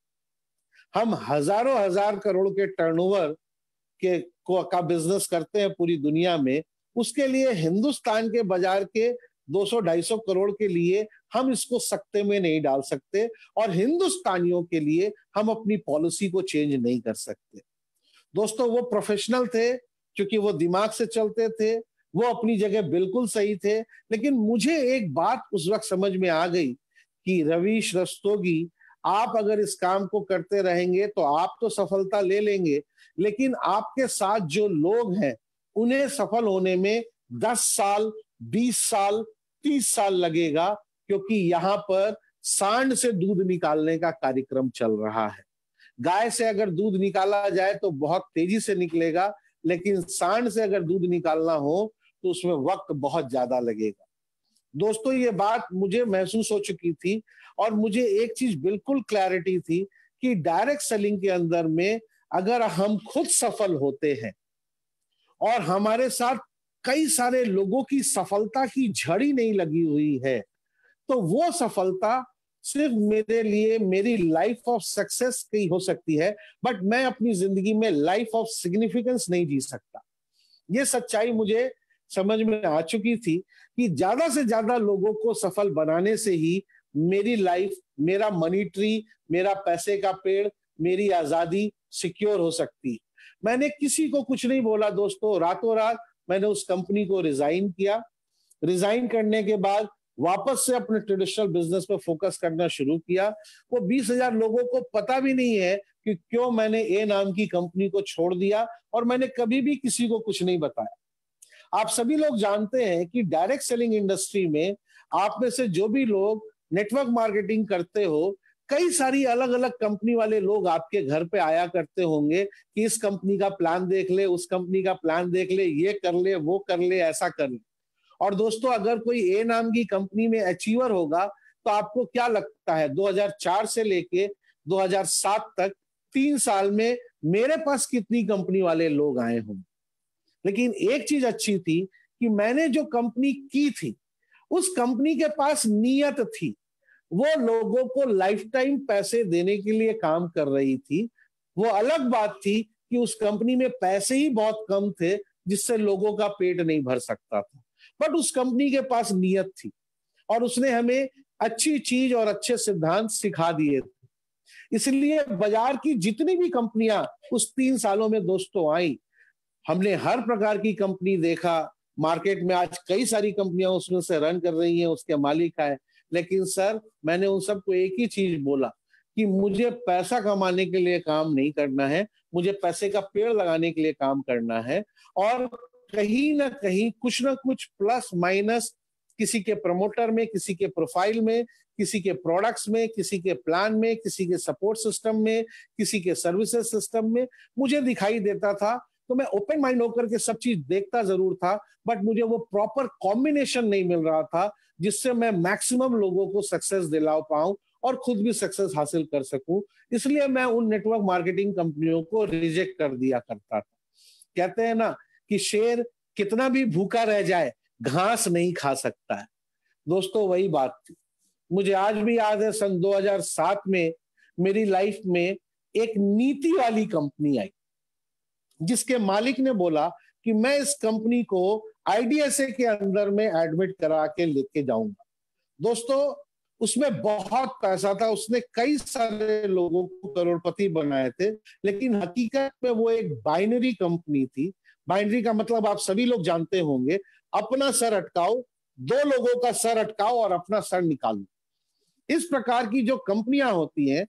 हम हजारों हजार करोड़ के टर्नओवर का बिजनेस करते हैं पूरी दुनिया में। उसके लिए हिंदुस्तान के बाजार के 200-250 करोड़ के लिए हम इसको सख्ते में नहीं डाल सकते, और हिंदुस्तानियों के लिए हम अपनी पॉलिसी को चेंज नहीं कर सकते। दोस्तों, वो प्रोफेशनल थे, क्योंकि वो दिमाग से चलते थे, वो अपनी जगह बिल्कुल सही थे। लेकिन मुझे एक बात उस वक्त समझ में आ गई कि रवीश रस्तोगी, आप अगर इस काम को करते रहेंगे तो आप तो सफलता ले लेंगे, लेकिन आपके साथ जो लोग हैं उन्हें सफल होने में 10 साल, 20 साल, 30 साल लगेगा, क्योंकि यहाँ पर सांड से दूध निकालने का कार्यक्रम चल रहा है। गाय से अगर दूध निकाला जाए तो बहुत तेजी से निकलेगा, लेकिन सांड से अगर दूध निकालना हो तो उसमें वक्त बहुत ज्यादा लगेगा। दोस्तों, ये बात मुझे महसूस हो चुकी थी, और मुझे एक चीज बिल्कुल क्लैरिटी थी कि डायरेक्ट सेलिंग के अंदर में अगर हम खुद सफल होते हैं और हमारे साथ कई सारे लोगों की सफलता की झड़ी नहीं लगी हुई है, तो वो सफलता सिर्फ मेरे लिए मेरी लाइफ ऑफ सक्सेस की हो सकती है, बट मैं अपनी जिंदगी में लाइफ ऑफ सिग्निफिकेंस नहीं जी सकता। ये सच्चाई मुझे समझ में आ चुकी थी कि ज्यादा से ज्यादा लोगों को सफल बनाने से ही मेरी लाइफ, मेरा मनी ट्री, मेरा पैसे का पेड़, मेरी आजादी सिक्योर हो सकती। मैंने किसी को कुछ नहीं बोला दोस्तों, रातों रात मैंने उस कंपनी को रिजाइन किया। रिजाइन करने के बाद वापस से अपने ट्रेडिशनल बिजनेस पे फोकस करना शुरू किया। वो 20,000 लोगों को पता भी नहीं है कि क्यों मैंने ए नाम की कंपनी को छोड़ दिया, और मैंने कभी भी किसी को कुछ नहीं बताया। आप सभी लोग जानते हैं कि डायरेक्ट सेलिंग इंडस्ट्री में आप में से जो भी लोग नेटवर्क मार्केटिंग करते हो, कई सारी अलग अलग कंपनी वाले लोग आपके घर पे आया करते होंगे कि इस कंपनी का प्लान देख ले, उस कंपनी का प्लान देख ले, ये कर ले, वो कर ले, ऐसा कर ले। और दोस्तों, अगर कोई ए नाम की कंपनी में अचीवर होगा तो आपको क्या लगता है 2004 से लेके 2007 तक 3 साल में मेरे पास कितनी कंपनी वाले लोग आए होंगे? लेकिन एक चीज अच्छी थी कि मैंने जो कंपनी की थी उस कंपनी के पास नियत थी, वो लोगों को लाइफ टाइम पैसे देने के लिए काम कर रही थी। वो अलग बात थी कि उस कंपनी में पैसे ही बहुत कम थे, जिससे लोगों का पेट नहीं भर सकता था, बट उस कंपनी के पास नियत थी और उसने हमें अच्छी चीज और अच्छे सिद्धांत सिखा दिए थे। इसलिए बाजार की जितनी भी कंपनियां उस 3 सालों में दोस्तों आई, हमने हर प्रकार की कंपनी देखा। मार्केट में आज कई सारी कंपनियां उसमें से रन कर रही हैं, उसके मालिक आए। लेकिन सर, मैंने उन सबको एक ही चीज बोला कि मुझे पैसा कमाने के लिए काम नहीं करना है, मुझे पैसे का पेड़ लगाने के लिए काम करना है। और कहीं ना कहीं कुछ ना कुछ प्लस माइनस किसी के प्रमोटर में, किसी के प्रोफाइल में, किसी के प्रोडक्ट्स में, किसी के प्लान में, किसी के सपोर्ट सिस्टम में, किसी के सर्विसेज सिस्टम में मुझे दिखाई देता था। तो मैं ओपन माइंड होकर के सब चीज देखता जरूर था, बट मुझे वो प्रॉपर कॉम्बिनेशन नहीं मिल रहा था जिससे मैं मैक्सिमम लोगों को सक्सेस दिला पाऊं और खुद भी सक्सेस हासिल कर सकूं। इसलिए मैं उन नेटवर्क मार्केटिंग कंपनियों को रिजेक्ट कर दिया करता था। कहते हैं ना कि शेर कितना भी भूखा रह जाए घास नहीं खा सकता है। दोस्तों, वही बात थी। मुझे आज भी याद है सन 2007 में मेरी लाइफ में एक नीति वाली कंपनी आई, जिसके मालिक ने बोला कि मैं इस कंपनी को आईडीएसए के अंदर में एडमिट करा के लेके जाऊंगा। दोस्तों, उसमें बहुत पैसा था, उसने कई सारे लोगों को करोड़पति बनाए थे, लेकिन हकीकत में वो एक बाइनरी कंपनी थी। बाइनरी का मतलब आप सभी लोग जानते होंगे, अपना सर अटकाओ, दो लोगों का सर अटकाओ और अपना सर निकालो। इस प्रकार की जो कंपनियां होती हैं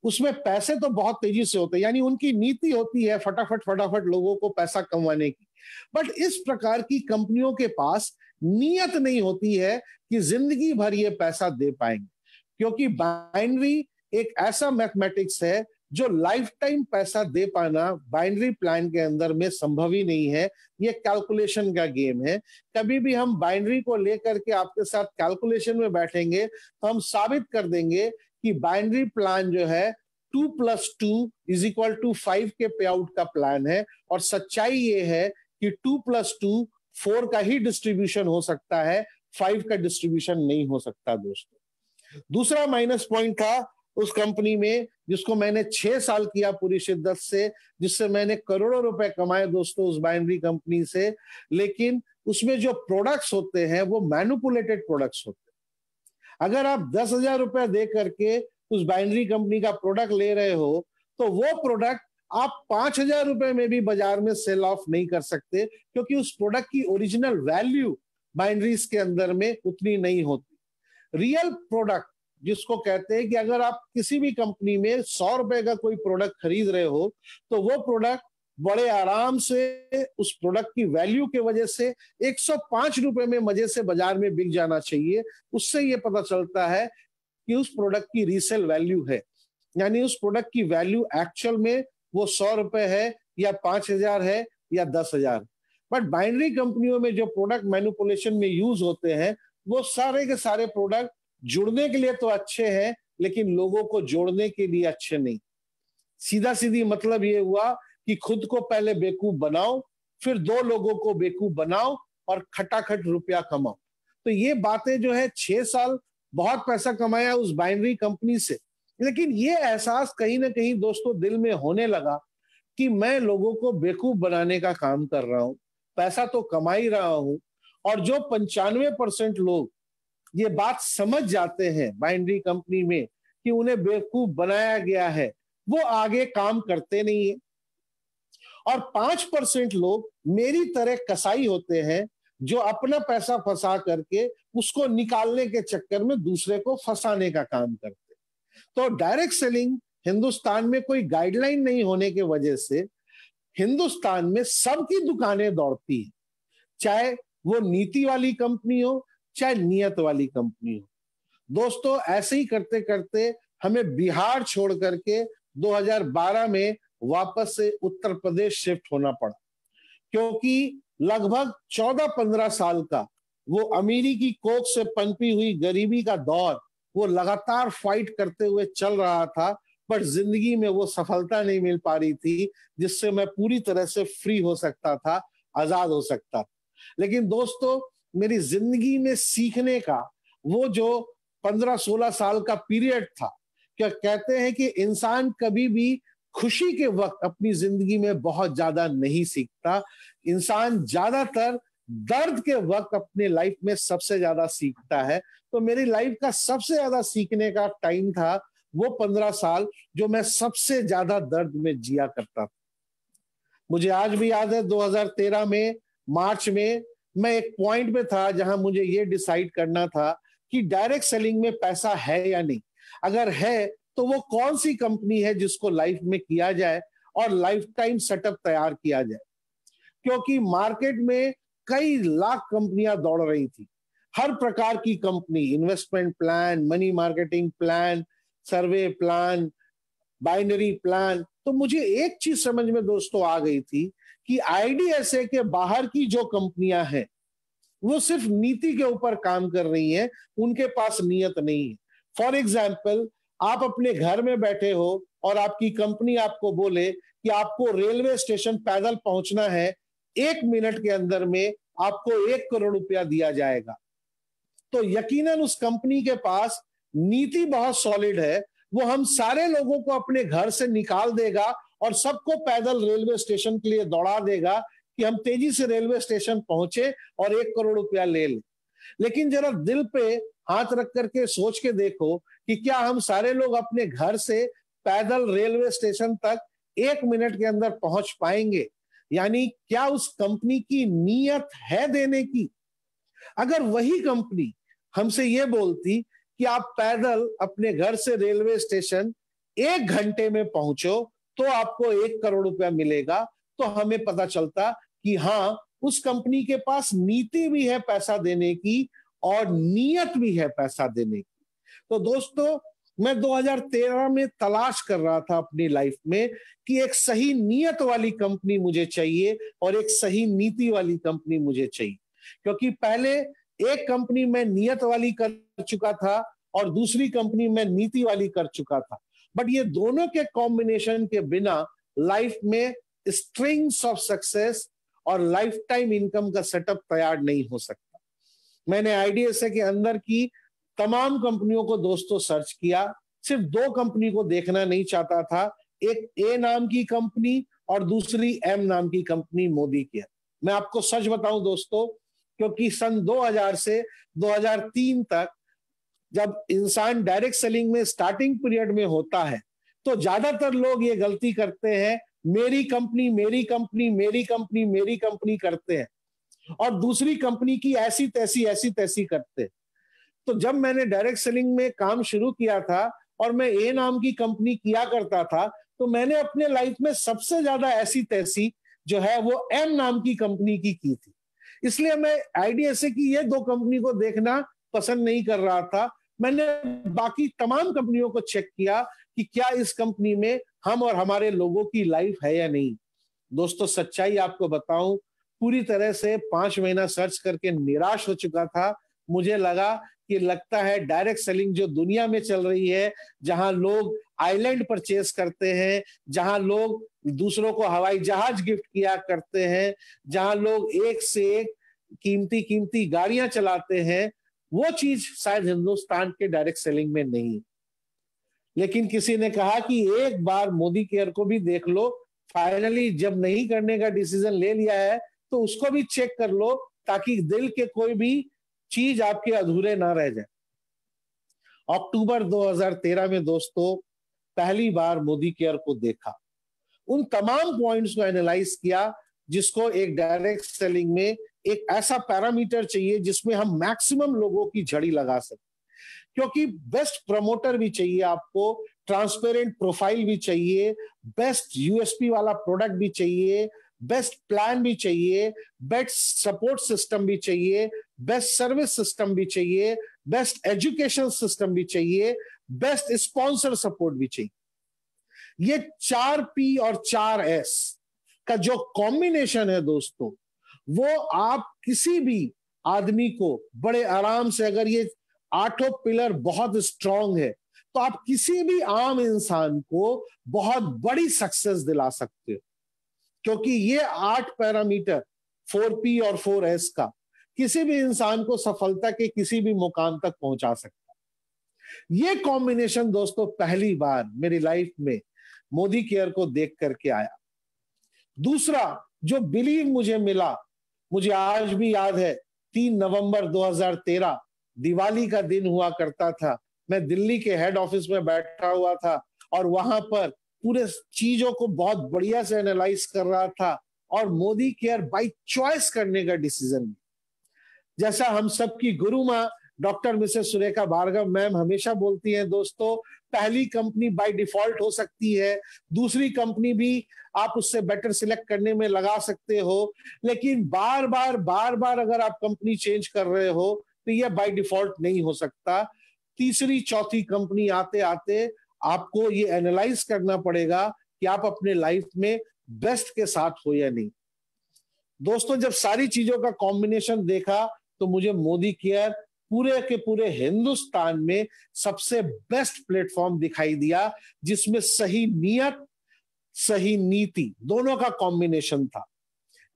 उसमें पैसे तो बहुत तेजी से होते हैं, यानी उनकी नीति होती है फटाफट फटाफट लोगों को पैसा कमाने की। बट इस प्रकार की कंपनियों के पास नियत नहीं होती है कि जिंदगी भर ये पैसा दे पाएंगे, क्योंकि बाइनरी एक ऐसा मैथमेटिक्स है जो लाइफ टाइम पैसा दे पाना बाइनरी प्लान के अंदर में संभव ही नहीं है। ये कैलकुलेशन का गेम है। कभी भी हम बाइनरी को लेकर के आपके साथ कैलकुलेशन में बैठेंगे तो हम साबित कर देंगे कि बाइनरी प्लान जो है 2+2 = 5 के पे आउट का प्लान है, और सच्चाई ये है कि 2+2 4 का ही डिस्ट्रीब्यूशन हो सकता है, 5 का डिस्ट्रीब्यूशन नहीं हो सकता। दोस्तों, दूसरा माइनस पॉइंट था उस कंपनी में, जिसको मैंने 6 साल किया पूरी शिद्दत से, जिससे मैंने करोड़ों रुपए कमाए दोस्तों उस बाइनरी कंपनी से। लेकिन उसमें जो प्रोडक्ट्स होते हैं वो मैनिपुलेटेड प्रोडक्ट्स होते हैं। अगर आप 10,000 रुपए दे करके उस बाइनरी कंपनी का प्रोडक्ट ले रहे हो तो वो प्रोडक्ट आप 5,000 रुपए में भी बाजार में सेल ऑफ नहीं कर सकते, क्योंकि उस प्रोडक्ट की ओरिजिनल वैल्यू बाइनरीज के अंदर में उतनी नहीं होती। रियल प्रोडक्ट जिसको कहते हैं कि अगर आप किसी भी कंपनी में 100 रुपए का कोई प्रोडक्ट खरीद रहे हो तो वो प्रोडक्ट बड़े आराम से उस प्रोडक्ट की वैल्यू के वजह से 105 रुपए में मजे से बाजार में बिक जाना चाहिए। उससे ये पता चलता है कि उस प्रोडक्ट की रीसेल वैल्यू है, यानी उस प्रोडक्ट की वैल्यू एक्चुअल में वो 100 रुपए है या 5,000 है या 10,000। बट बाइनरी कंपनियों में जो प्रोडक्ट मैनिपुलेशन में यूज होते हैं वो सारे के सारे प्रोडक्ट जुड़ने के लिए तो अच्छे हैं, लेकिन लोगों को जोड़ने के लिए अच्छे नहीं। सीधा सीधी मतलब ये हुआ कि खुद को पहले बेवकूफ बनाओ, फिर 2 लोगों को बेवकूफ बनाओ और खटाखट रुपया कमाओ। तो ये बातें जो है 6 साल बहुत पैसा कमाया उस बाइनरी कंपनी से, लेकिन ये एहसास कहीं ना कहीं दोस्तों दिल में होने लगा कि मैं लोगों को बेवकूफ बनाने का काम कर रहा हूं, पैसा तो कमा ही रहा हूं। और जो 95% लोग ये बात समझ जाते हैं बाइनरी कंपनी में कि उन्हें बेवकूफ बनाया गया है, वो आगे काम करते नहीं है। और 5% लोग मेरी तरह कसाई होते हैं जो अपना पैसा फंसा करके उसको निकालने के चक्कर में दूसरे को फंसाने का काम करते हैं। तो डायरेक्ट सेलिंग हिंदुस्तान में कोई गाइडलाइन नहीं होने की वजह से हिंदुस्तान में सबकी दुकानें दौड़ती हैं, चाहे वो नीति वाली कंपनी हो चाहे नियत वाली कंपनी हो। दोस्तों, ऐसे ही करते करते हमें बिहार छोड़ करके 2012 में वापस से उत्तर प्रदेश शिफ्ट होना पड़ा, क्योंकि लगभग 14-15 साल का वो अमीरी की कोख से पनपी हुई गरीबी का दौर वो लगातार फाइट करते हुए चल रहा था, पर जिंदगी में वो सफलता नहीं मिल पा रही थी जिससे मैं पूरी तरह से फ्री हो सकता था, आजाद हो सकता था। लेकिन दोस्तों, मेरी जिंदगी में सीखने का वो जो 15-16 साल का पीरियड था, क्या कहते हैं कि इंसान कभी भी खुशी के वक्त अपनी जिंदगी में बहुत ज्यादा नहीं सीखता, इंसान ज्यादातर दर्द के वक्त अपने लाइफ में सबसे ज्यादा सीखता है। तो मेरी लाइफ का सबसे ज्यादा सीखने का टाइम था वो 15 साल जो मैं सबसे ज्यादा दर्द में जिया करता था। मुझे आज भी याद है 2013 में मार्च में मैं एक पॉइंट पे था जहां मुझे ये डिसाइड करना था कि डायरेक्ट सेलिंग में पैसा है या नहीं। अगर है तो वो कौन सी कंपनी है जिसको लाइफ में किया जाए और लाइफ टाइम सेटअप तैयार किया जाए, क्योंकि मार्केट में कई लाख कंपनियां दौड़ रही थी, हर प्रकार की company, investment plan, money marketing plan, survey plan, binary plan. तो मुझे एक चीज समझ में दोस्तों आ गई थी कि आईडीएसए के बाहर की जो कंपनियां हैं वो सिर्फ नीति के ऊपर काम कर रही हैं, उनके पास नियत नहीं है। फॉर एग्जाम्पल, आप अपने घर में बैठे हो और आपकी कंपनी आपको बोले कि आपको रेलवे स्टेशन पैदल पहुंचना है, 1 मिनट के अंदर में आपको 1 करोड़ रुपया दिया जाएगा, तो यकीनन उस कंपनी के पास नीति बहुत सॉलिड है, वो हम सारे लोगों को अपने घर से निकाल देगा और सबको पैदल रेलवे स्टेशन के लिए दौड़ा देगा कि हम तेजी से रेलवे स्टेशन पहुंचे और 1 करोड़ रुपया ले लें। लेकिन जरा दिल पे हाथ रख करके सोच के देखो कि क्या हम सारे लोग अपने घर से पैदल रेलवे स्टेशन तक 1 मिनट के अंदर पहुंच पाएंगे? यानी क्या उस कंपनी की नीयत है देने की? अगर वही कंपनी हमसे ये बोलती कि आप पैदल अपने घर से रेलवे स्टेशन 1 घंटे में पहुंचो तो आपको 1 करोड़ रुपया मिलेगा, तो हमें पता चलता कि हाँ, उस कंपनी के पास नीति भी है पैसा देने की और नीयत भी है पैसा देने की। तो दोस्तों, मैं 2013 में तलाश कर रहा था अपनी लाइफ में कि एक सही नीयत वाली कंपनी मुझे चाहिए और एक सही नीति वाली कंपनी मुझे चाहिए, क्योंकि पहले एक कंपनी में नियत वाली कर चुका था और दूसरी कंपनी में नीति वाली कर चुका था। बट ये दोनों के कॉम्बिनेशन के बिना लाइफ में स्ट्रिंग्स ऑफ सक्सेस और लाइफ टाइम इनकम का सेटअप तैयार नहीं हो सकता। मैंने आईडीएसए के अंदर की तमाम कंपनियों को दोस्तों सर्च किया, सिर्फ 2 कंपनी को देखना नहीं चाहता था, एक ए नाम की कंपनी और दूसरी एम नाम की कंपनी, मोदी केयर। मैं आपको सच बताऊं दोस्तों, क्योंकि सन 2000 से 2003 तक जब इंसान डायरेक्ट सेलिंग में स्टार्टिंग पीरियड में होता है तो ज्यादातर लोग ये गलती करते हैं, मेरी कंपनी मेरी कंपनी मेरी कंपनी मेरी कंपनी करते हैं और दूसरी कंपनी की ऐसी तैसी करते हैं। तो जब मैंने डायरेक्ट सेलिंग में काम शुरू किया था और मैं ए नाम की कंपनी किया करता था, तो मैंने अपने लाइफ में सबसे ज्यादा ऐसी तैसी जो है वो एम नाम की कंपनी की थी। इसलिए मैं आईडीएसए की ये 2 कंपनी को देखना पसंद नहीं कर रहा था। मैंने बाकी तमाम कंपनियों को चेक किया कि क्या इस कंपनी में हम और हमारे लोगों की लाइफ है या नहीं। दोस्तों, सच्चाई आपको बताऊं, पूरी तरह से 5 महीना सर्च करके निराश हो चुका था। मुझे लगा कि लगता है डायरेक्ट सेलिंग जो दुनिया में चल रही है, जहां लोग आइलैंड परचेस करते हैं, जहां लोग दूसरों को हवाई जहाज गिफ्ट किया करते हैं, जहां लोग एक से एक कीमती गाड़ियां चलाते हैं, वो चीज शायद हिंदुस्तान के डायरेक्ट सेलिंग में नहीं। लेकिन किसी ने कहा कि एक बार मोदी केयर को भी देख लो, फाइनली जब नहीं करने का डिसीजन ले लिया है तो उसको भी चेक कर लो, ताकि दिल के कोई भी चीज आपके अधूरे ना रह जाए। अक्टूबर 2013 में दोस्तों पहली बार मोदी केयर को देखा, उन तमाम पॉइंट्स को एनालाइज किया जिसको एक डायरेक्ट सेलिंग में एक ऐसा पैरामीटर चाहिए जिसमें हम मैक्सिमम लोगों की झड़ी लगा सकें, क्योंकि बेस्ट प्रमोटर भी चाहिए आपको, ट्रांसपेरेंट प्रोफाइल भी चाहिए, बेस्ट यूएसपी वाला प्रोडक्ट भी चाहिए, बेस्ट प्लान भी चाहिए, बेस्ट सपोर्ट सिस्टम भी चाहिए, बेस्ट सर्विस सिस्टम भी चाहिए, बेस्ट एजुकेशन सिस्टम भी चाहिए, बेस्ट स्पॉन्सर सपोर्ट भी चाहिए। ये 4P और 4S का जो कॉम्बिनेशन है दोस्तों, वो आप किसी भी आदमी को बड़े आराम से, अगर ये 8 पिलर बहुत स्ट्रांग है तो आप किसी भी आम इंसान को बहुत बड़ी सक्सेस दिला सकते हो, क्योंकि ये 8 पैरामीटर 4P और 4S का किसी भी इंसान को सफलता के किसी भी मुकाम तक पहुंचा सकता है। ये कॉम्बिनेशन दोस्तों पहली बार मेरी लाइफ में मोदी केयर को देख करके आया। दूसरा जो बिलीव मुझे मिला, मुझे आज भी याद है, 3 नवंबर 2013 दिवाली का दिन हुआ करता था। मैं दिल्ली के हेड ऑफिस में बैठा हुआ था और वहां पर पूरे चीजों को बहुत बढ़िया से एनालाइज कर रहा था और मोदी केयर बाय चॉइस करने का डिसीजन। जैसा हम सबकी गुरु माँ doctor Mrs Surekha Bhargava ma'am हमेशा बात हैं दोस्तों, पहली कंपनी बाय डिफॉल्ट हो सकती है, दूसरी कंपनी भी आप उससे बेटर सिलेक्ट करने में लगा सकते हो, लेकिन बार बार अगर आप कंपनी चेंज कर रहे हो तो यह बाय डिफॉल्ट नहीं हो सकता। तीसरी चौथी कंपनी आते आते आपको ये एनालाइज करना पड़ेगा कि आप अपने लाइफ में बेस्ट के साथ हो या नहीं। दोस्तों, जब सारी चीजों का कॉम्बिनेशन देखा तो मुझे मोदी केयर पूरे के पूरे हिंदुस्तान में सबसे बेस्ट प्लेटफॉर्म दिखाई दिया, जिसमें सही नियत सही नीति दोनों का कॉम्बिनेशन था।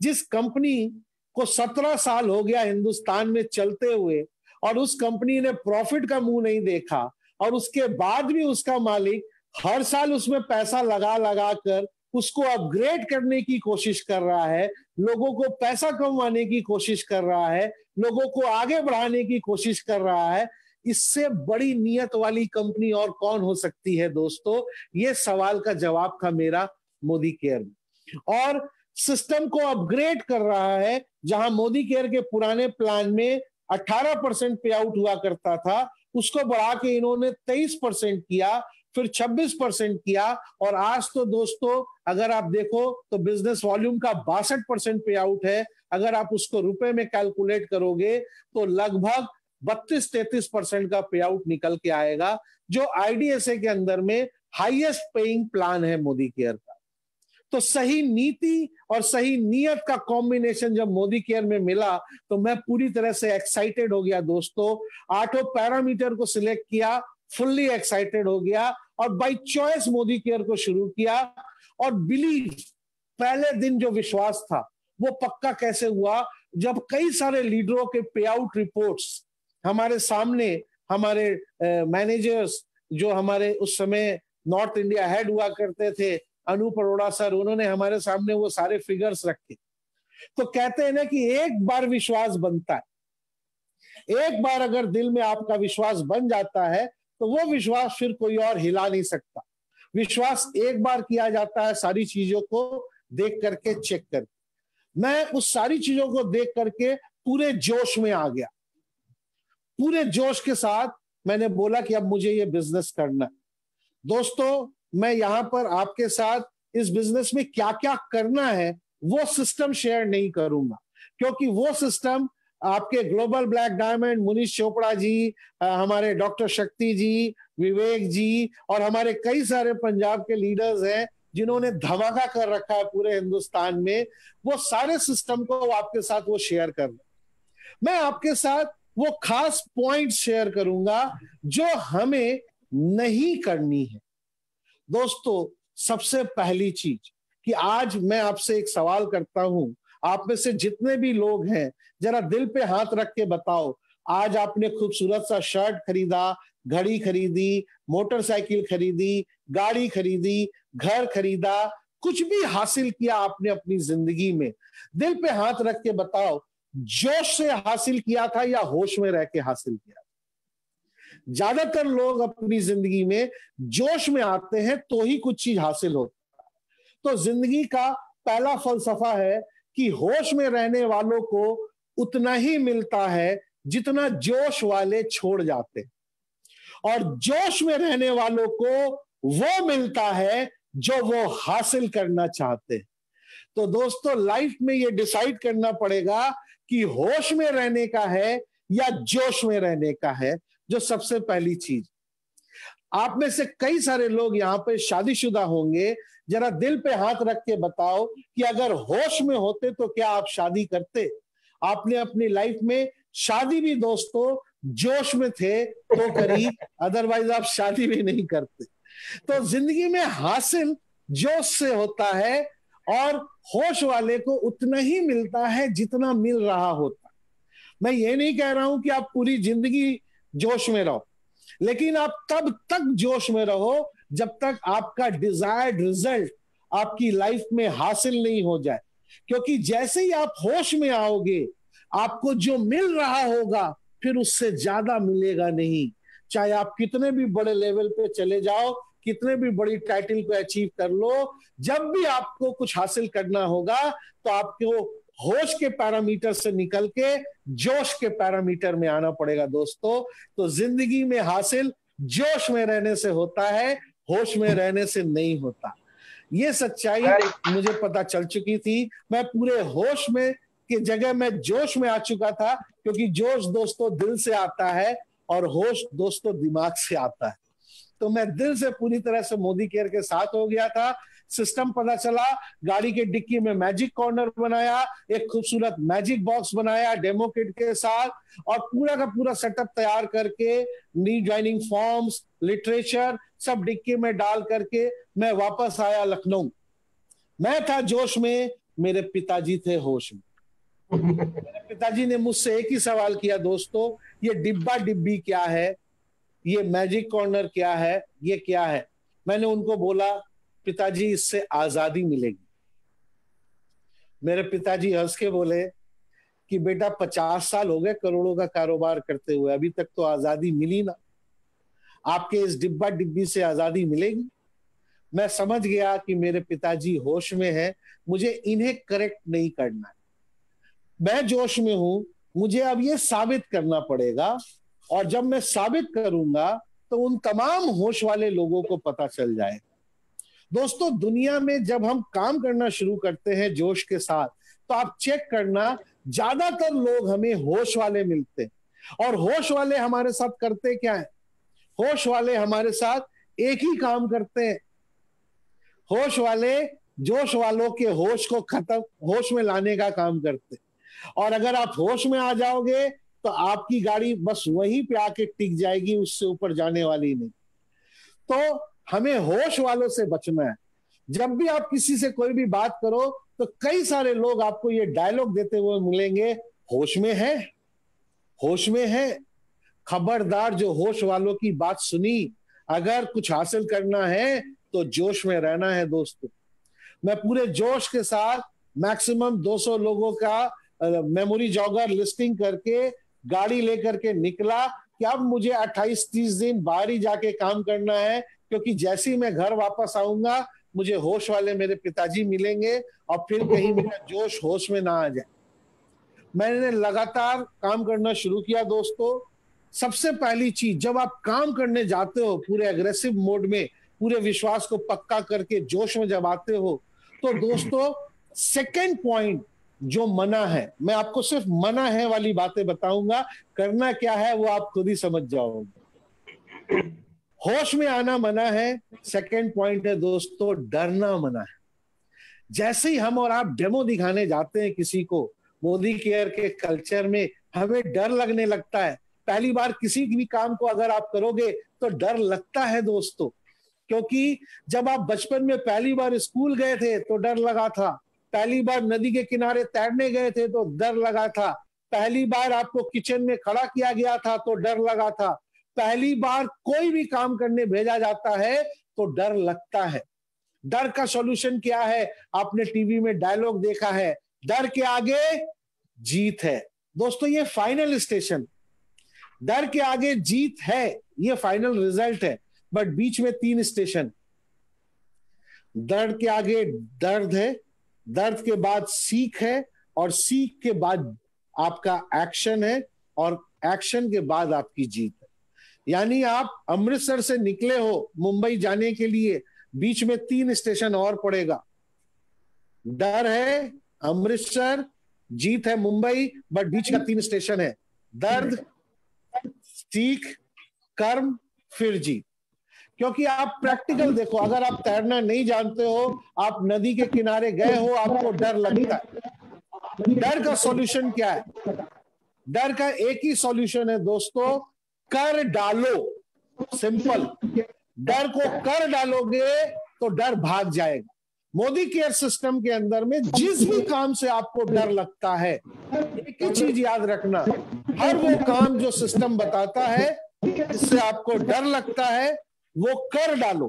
जिस कंपनी को 17 साल हो गया हिंदुस्तान में चलते हुए और उस कंपनी ने प्रॉफिट का मुंह नहीं देखा, और उसके बाद भी उसका मालिक हर साल उसमें पैसा लगा लगा कर उसको अपग्रेड करने की कोशिश कर रहा है, लोगों को पैसा कमाने की कोशिश कर रहा है, लोगों को आगे बढ़ाने की कोशिश कर रहा है, इससे बड़ी नियत वाली कंपनी और कौन हो सकती है दोस्तों? ये सवाल का जवाब था मेरा मोदी केयर में। और सिस्टम को अपग्रेड कर रहा है, जहां मोदी केयर के पुराने प्लान में 18% पे आउट हुआ करता था, उसको बढ़ा के इन्होंने 23% किया, फिर 26% किया, और आज तो दोस्तों अगर आप देखो तो बिजनेस वॉल्यूम का 62% पे आउट है। अगर आप उसको रुपए में कैलकुलेट करोगे तो लगभग 32-33% का पे आउट निकल के आएगा, जो आईडीएसए के अंदर में हाईएस्ट पेइंग प्लान है मोदी केयर का। तो सही नीति और सही नियत का कॉम्बिनेशन जब मोदी केयर में मिला तो मैं पूरी तरह से एक्साइटेड हो गया दोस्तों। 8 पैरामीटर को सिलेक्ट किया, फुल्ली एक्साइटेड हो गया और बाय चॉइस मोदी केयर को शुरू किया। और बिलीव, पहले दिन जो विश्वास था वो पक्का कैसे हुआ, जब कई सारे लीडरों के पे आउट रिपोर्ट्स हमारे सामने, हमारे मैनेजर्स जो हमारे उस समय नॉर्थ इंडिया हेड हुआ करते थे, अनूप अरोड़ा सर, उन्होंने हमारे सामने वो सारे फिगर्स रखे। तो कहते हैं ना कि एक बार विश्वास बनता है, एक बार अगर दिल में आपका विश्वास बन जाता है तो वो विश्वास फिर कोई और हिला नहीं सकता। विश्वास एक बार किया जाता है सारी चीजों को देख करके, चेक करके। मैं उस सारी चीजों को देख करके पूरे जोश में आ गया। पूरे जोश के साथ मैंने बोला कि अब मुझे ये बिजनेस करना है। दोस्तों, मैं यहां पर आपके साथ इस बिजनेस में क्या क्या करना है वो सिस्टम शेयर नहीं करूंगा, क्योंकि वो सिस्टम आपके global black diamond, Munish Chopra ji, हमारे डॉक्टर शक्ति जी, विवेक जी और हमारे कई सारे पंजाब के लीडर्स हैं जिन्होंने धमाका कर रखा है पूरे हिंदुस्तान में, वो सारे सिस्टम को आपके साथ वो शेयर कर रहे। मैं आपके साथ वो खास पॉइंट शेयर करूंगा जो हमें नहीं करनी है। दोस्तों, सबसे पहली चीज कि आज मैं आपसे एक सवाल करता हूं, आप में से जितने भी लोग हैं जरा दिल पे हाथ रख के बताओ, आज आपने खूबसूरत सा शर्ट खरीदा, घड़ी खरीदी, मोटरसाइकिल खरीदी, गाड़ी खरीदी, घर खरीदा, कुछ भी हासिल किया आपने अपनी जिंदगी में, दिल पे हाथ रख के बताओ, जोश से हासिल किया था या होश में रह के हासिल किया? ज्यादातर लोग अपनी जिंदगी में जोश में आते हैं तो ही कुछ चीज हासिल होता है। तो जिंदगी का पहला फलसफा है कि होश में रहने वालों को उतना ही मिलता है जितना जोश वाले छोड़ जाते हैं, और जोश में रहने वालों को वो मिलता है जो वो हासिल करना चाहते हैं। तो दोस्तों, लाइफ में ये डिसाइड करना पड़ेगा कि होश में रहने का है या जोश में रहने का है। जो सबसे पहली चीज, आप में से कई सारे लोग यहाँ पे शादीशुदा होंगे, जरा दिल पे हाथ रख के बताओ कि अगर होश में होते तो क्या आप शादी करते? आपने अपनी लाइफ में शादी भी दोस्तों जोश में थे तो करी, अदरवाइज आप शादी भी नहीं करते। तो जिंदगी में हासिल जोश से होता है और होश वाले को उतना ही मिलता है जितना मिल रहा होता। मैं ये नहीं कह रहा हूं कि आप पूरी जिंदगी जोश में रहो, लेकिन आप तब तक जोश में रहो जब तक आपका डिजायर्ड रिजल्ट आपकी लाइफ में हासिल नहीं हो जाए। क्योंकि जैसे ही आप होश में आओगे, आपको जो मिल रहा होगा फिर उससे ज्यादा मिलेगा नहीं। चाहे आप कितने भी बड़े लेवल पे चले जाओ, कितने भी बड़ी टाइटल को अचीव कर लो, जब भी आपको कुछ हासिल करना होगा तो आपको होश के पैरामीटर से निकल के जोश के पैरामीटर में आना पड़ेगा दोस्तों। तो जिंदगी में हासिल जोश में रहने से होता है, होश में रहने से नहीं होता। ये सच्चाई मुझे पता चल चुकी थी। मैं पूरे होश में की जगह मैं जोश में आ चुका था, क्योंकि जोश दोस्तों दिल से आता है और होश दोस्तों दिमाग से आता है। तो मैं दिल से पूरी तरह से मोदी केयर के साथ हो गया था। सिस्टम पता चला, गाड़ी के डिक्की में मैजिक कॉर्नर बनाया, एक खूबसूरत मैजिक बॉक्स बनाया डेमो किट के साथ, और पूरा का पूरा सेटअप तैयार करके न्यू ज्वाइनिंग फॉर्म्स, लिटरेचर सब डिक्की में डाल करके मैं वापस आया लखनऊ। मैं था जोश में, मेरे पिताजी थे होश में। मेरे पिताजी ने मुझसे एक ही सवाल किया, दोस्तों ये डिब्बा डिब्बी क्या है? ये मैजिक कॉर्नर क्या है, ये क्या है। मैंने उनको बोला पिताजी इससे आजादी मिलेगी। मेरे पिताजी हंस के बोले कि बेटा 50 साल हो गए करोड़ों का कारोबार करते हुए, अभी तक तो आजादी मिली ना, आपके इस डिब्बा डिब्बी से आजादी मिलेगी। मैं समझ गया कि मेरे पिताजी होश में हैं, मुझे इन्हें करेक्ट नहीं करना है, मैं जोश में हूं, मुझे अब ये साबित करना पड़ेगा। और जब मैं साबित करूंगा तो उन तमाम होश वाले लोगों को पता चल जाए। दोस्तों, दुनिया में जब हम काम करना शुरू करते हैं जोश के साथ, तो आप चेक करना ज्यादातर लोग हमें होश वाले मिलते हैं। और होश वाले हमारे साथ करते क्या है? होश वाले हमारे साथ एक ही काम करते हैं। होश वाले जोश वालों के होश को खत्म, होश में लाने का काम करते हैं। और अगर आप होश में आ जाओगे तो आपकी गाड़ी बस वहीं पे आके टिक जाएगी, उससे ऊपर जाने वाली नहीं। तो हमें होश वालों से बचना है। जब भी आप किसी से कोई भी बात करो तो कई सारे लोग आपको ये डायलॉग देते हुए मिलेंगे, होश में है, होश में है। खबरदार, जो होश वालों की बात सुनी, अगर कुछ हासिल करना है तो जोश में रहना है। दोस्तों, मैं पूरे जोश के साथ मैक्सिमम 200 लोगों का मेमोरी जॉगर लिस्टिंग करके गाड़ी लेकर के निकला कि अब मुझे 28-30 दिन बाहर ही जाके काम करना है, क्योंकि जैसे ही मैं घर वापस आऊंगा मुझे होश वाले मेरे पिताजी मिलेंगे और फिर कहीं मेरा जोश होश में ना आ जाए। मैंने लगातार काम करना शुरू किया। दोस्तों, सबसे पहली चीज, जब आप काम करने जाते हो पूरे एग्रेसिव मोड में, पूरे विश्वास को पक्का करके जोश में जब आते हो, तो दोस्तों सेकंड पॉइंट जो मना है, मैं आपको सिर्फ मना है वाली बातें बताऊंगा, करना क्या है वो आप खुद ही समझ जाओगे। होश में आना मना है, सेकंड पॉइंट है दोस्तों डरना मना है। जैसे ही हम और आप डेमो दिखाने जाते हैं किसी को, मोदी केयर के कल्चर में हमें डर लगने लगता है। पहली बार किसी भी काम को अगर आप करोगे तो डर लगता है दोस्तों, क्योंकि जब आप बचपन में पहली बार स्कूल गए थे तो डर लगा था, पहली बार नदी के किनारे तैरने गए थे तो डर लगा था, पहली बार आपको किचन में खड़ा किया गया था तो डर लगा था, पहली बार कोई भी काम करने भेजा जाता है तो डर लगता है। डर का सॉल्यूशन क्या है? आपने टीवी में डायलॉग देखा है, डर के आगे जीत है। दोस्तों, ये फाइनल स्टेशन, डर के आगे जीत है, ये फाइनल रिजल्ट है, बट बीच में 3 स्टेशन। दर्द के आगे दर्द है, दर्द के बाद सीख है, और सीख के बाद आपका एक्शन है, और एक्शन के बाद आपकी जीत है। यानी आप अमृतसर से निकले हो मुंबई जाने के लिए, बीच में 3 स्टेशन और पड़ेगा। डर है अमृतसर, जीत है मुंबई, बट बीच का 3 स्टेशन है, दर्द, सीख, कर्म, फिर जीत। क्योंकि आप प्रैक्टिकल देखो, अगर आप तैरना नहीं जानते हो, आप नदी के किनारे गए हो, आपको डर लगता है। डर का सॉल्यूशन क्या है? डर का एक ही सॉल्यूशन है दोस्तों, कर डालो। सिंपल, डर को कर डालोगे तो डर भाग जाएगा। मोदी केयर सिस्टम के अंदर में जिस भी काम से आपको डर लगता है, एक ही चीज याद रखना, हर वो काम जो सिस्टम बताता है जिससे आपको डर लगता है वो कर डालो।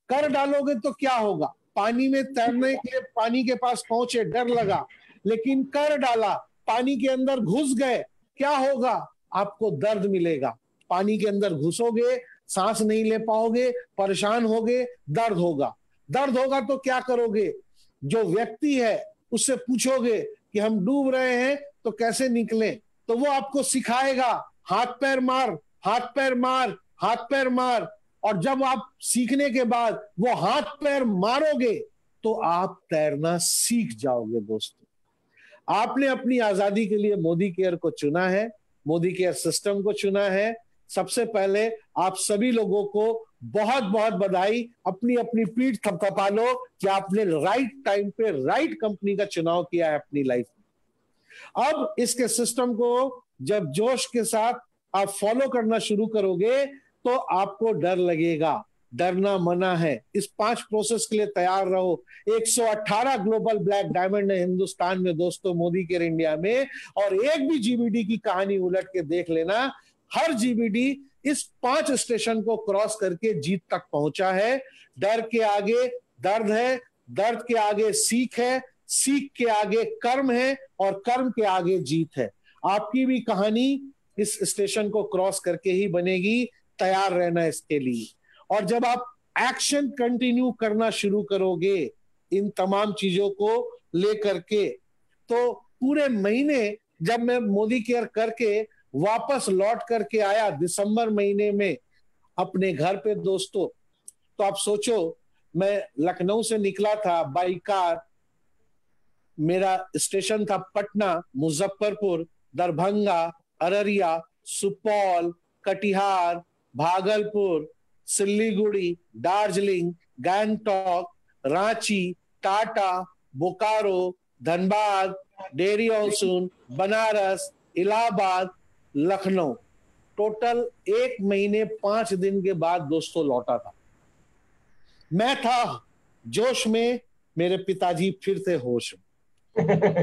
कर डालोगे तो क्या होगा? पानी में तैरने के लिए पानी के पास पहुंचे, डर लगा, लेकिन कर डाला, पानी के अंदर घुस गए, क्या होगा? आपको दर्द मिलेगा। पानी के अंदर घुसोगे, सांस नहीं ले पाओगे, परेशान होगे, दर्द होगा। दर्द होगा तो क्या करोगे? जो व्यक्ति है उससे पूछोगे कि हम डूब रहे हैं तो कैसे निकले, तो वो आपको सिखाएगा, हाथ पैर मार, हाथ पैर मार, हाथ पैर मार। और जब आप सीखने के बाद वो हाथ पैर मारोगे तो आप तैरना सीख जाओगे। दोस्तों, आपने अपनी आजादी के लिए मोदी केयर को चुना है, मोदी केयर सिस्टम को चुना है। सबसे पहले आप सभी लोगों को बहुत बहुत बधाई, अपनी अपनी पीठ थपथपा लो कि आपने राइट टाइम पे राइट कंपनी का चुनाव किया है अपनी लाइफ में। अब इसके सिस्टम को जब जोश के साथ आप फॉलो करना शुरू करोगे तो आपको डर लगेगा, डरना मना है। इस 5 प्रोसेस के लिए तैयार रहो। 118 ग्लोबल ब्लैक डायमंड है हिंदुस्तान में दोस्तों, मोदी केयर इंडिया में, और एक भी जीबीडी की कहानी उलट के देख लेना, हर जीबीडी इस 5 स्टेशन को क्रॉस करके जीत तक पहुंचा है। डर के आगे दर्द है, दर्द के आगे सीख है, सीख के आगे कर्म है और कर्म के आगे जीत है। आपकी भी कहानी इस स्टेशन को क्रॉस करके ही बनेगी, तैयार रहना इसके लिए। और जब आप एक्शन कंटिन्यू करना शुरू करोगे इन तमाम चीजों को लेकर के, तो पूरे महीने जब मैं मोदी केयर करके वापस लौट करके आया दिसंबर महीने में अपने घर पे दोस्तों, तो आप सोचो मैं लखनऊ से निकला था बाई कार, मेरा स्टेशन था पटना, मुजफ्फरपुर, दरभंगा, अररिया, सुपौल, कटिहार, भागलपुर, सिल्लीगुड़ी, दार्जिलिंग, गैंगटॉक, रांची, टाटा, बोकारो, धनबाद, डेरी ऑल्सुन, बनारस, इलाहाबाद, लखनऊ। टोटल 1 महीने 5 दिन के बाद दोस्तों लौटा था। मैं था जोश में, मेरे पिताजी फिर थे होश में।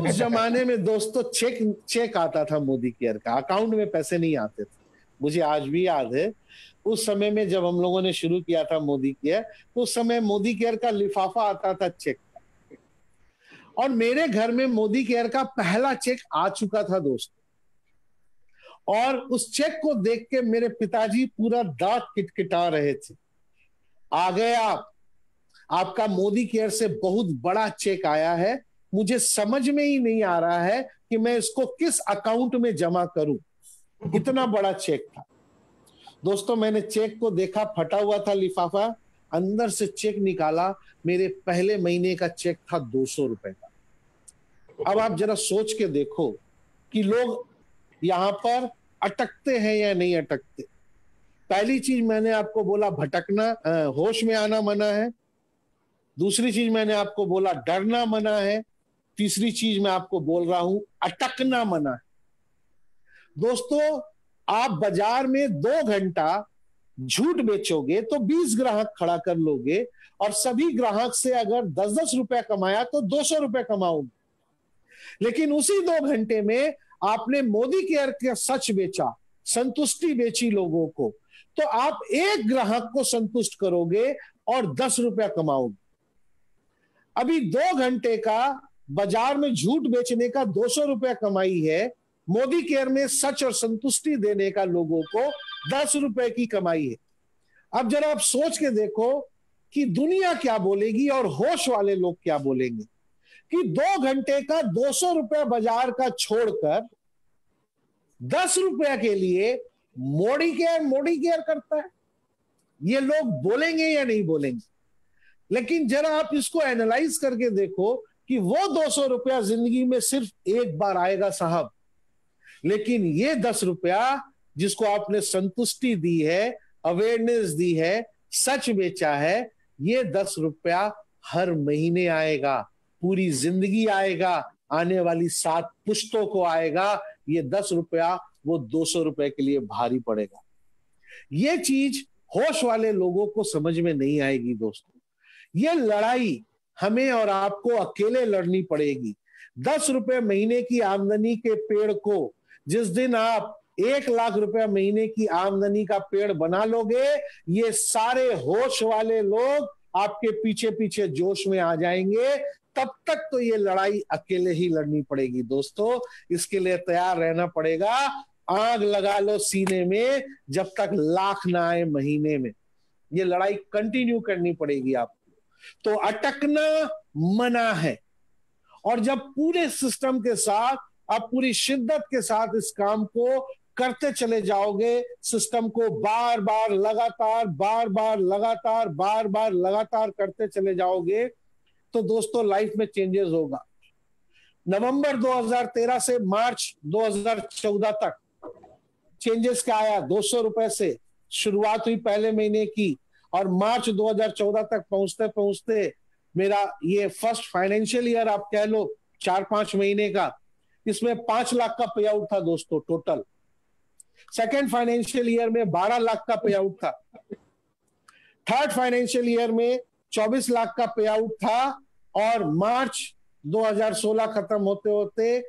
उस जमाने में दोस्तों चेक आता था मोदी केयर का, अकाउंट में पैसे नहीं आते थे। मुझे आज भी याद है उस समय में जब हम लोगों ने शुरू किया था मोदी केयर, तो उस समय मोदी केयर का लिफाफा आता था चेक, और मेरे घर में मोदी केयर का पहला चेक आ चुका था दोस्तों। और उस चेक को देख के मेरे पिताजी पूरा दांत किटकिटा रहे थे। आ गए आपका मोदी केयर से बहुत बड़ा चेक आया है, मुझे समझ में ही नहीं आ रहा है कि मैं इसको किस अकाउंट में जमा करूं। इतना बड़ा चेक था दोस्तों। मैंने चेक को देखा, फटा हुआ था लिफाफा, अंदर से चेक निकाला, मेरे पहले महीने का चेक था 200 रुपए का। अब आप जरा सोच के देखो कि लोग यहां पर अटकते हैं या नहीं अटकते। पहली चीज मैंने आपको बोला भटकना, होश में आना मना है। दूसरी चीज मैंने आपको बोला डरना मना है। तीसरी चीज मैं आपको बोल रहा हूं अटकना मना है। दोस्तों आप बाजार में 2 घंटा झूठ बेचोगे तो 20 ग्राहक खड़ा कर लोगे, और सभी ग्राहक से अगर 10-10 रुपया कमाया तो 200 रुपया कमाओगे। लेकिन उसी 2 घंटे में आपने मोदी केयर का सच बेचा, संतुष्टि बेची लोगों को, तो आप एक ग्राहक को संतुष्ट करोगे और 10 रुपया कमाओगे। अभी 2 घंटे का बाजार में झूठ बेचने का 200 रुपया कमाई है, मोदी केयर में सच और संतुष्टि देने का लोगों को 10 रुपए की कमाई है। अब जरा आप सोच के देखो कि दुनिया क्या बोलेगी और होश वाले लोग क्या बोलेंगे कि 2 घंटे का 200 रुपया बाजार का छोड़कर 10 रुपया के लिए मोदी केयर करता है। ये लोग बोलेंगे या नहीं बोलेंगे? लेकिन जरा आप इसको एनालाइज करके देखो कि वो 200 रुपया जिंदगी में सिर्फ एक बार आएगा साहब, लेकिन ये 10 रुपया जिसको आपने संतुष्टि दी है, अवेयरनेस दी है, सच बेचा है, ये 10 रुपया हर महीने आएगा, पूरी जिंदगी आएगा, आने वाली 7 पुश्तों को आएगा। ये 10 रुपया वो 200 रुपए के लिए भारी पड़ेगा। ये चीज होश वाले लोगों को समझ में नहीं आएगी दोस्तों। ये लड़ाई हमें और आपको अकेले लड़नी पड़ेगी। 10 रुपए महीने की आमदनी के पेड़ को जिस दिन आप 1 लाख रुपया महीने की आमदनी का पेड़ बना लोगे, ये सारे होश वाले लोग आपके पीछे पीछे जोश में आ जाएंगे। तब तक तो ये लड़ाई अकेले ही लड़नी पड़ेगी दोस्तों। इसके लिए तैयार रहना पड़ेगा। आग लगा लो सीने में जब तक लाख ना आए महीने में। ये लड़ाई कंटिन्यू करनी पड़ेगी आपको। तो अटकना मना है, और जब पूरे सिस्टम के साथ आप पूरी शिद्दत के साथ इस काम को करते चले जाओगे, सिस्टम को बार बार लगातार करते चले जाओगे, तो दोस्तों लाइफ में चेंजेस होगा। नवंबर 2013 से मार्च 2014 तक चेंजेस क्या आया? 200 रुपए से शुरुआत हुई पहले महीने की, और मार्च 2014 तक पहुंचते पहुंचते मेरा ये फर्स्ट फाइनेंशियल ईयर आप कह लो 4-5 महीने का, इसमें 5 लाख का पे आउट था दोस्तों टोटल। सेकेंड फाइनेंशियल ईयर में 12 लाख का पे आउट था। थर्ड फाइनेंशियल ईयर में 24 लाख का पे आउट था, और मार्च 2016 खत्म होते होते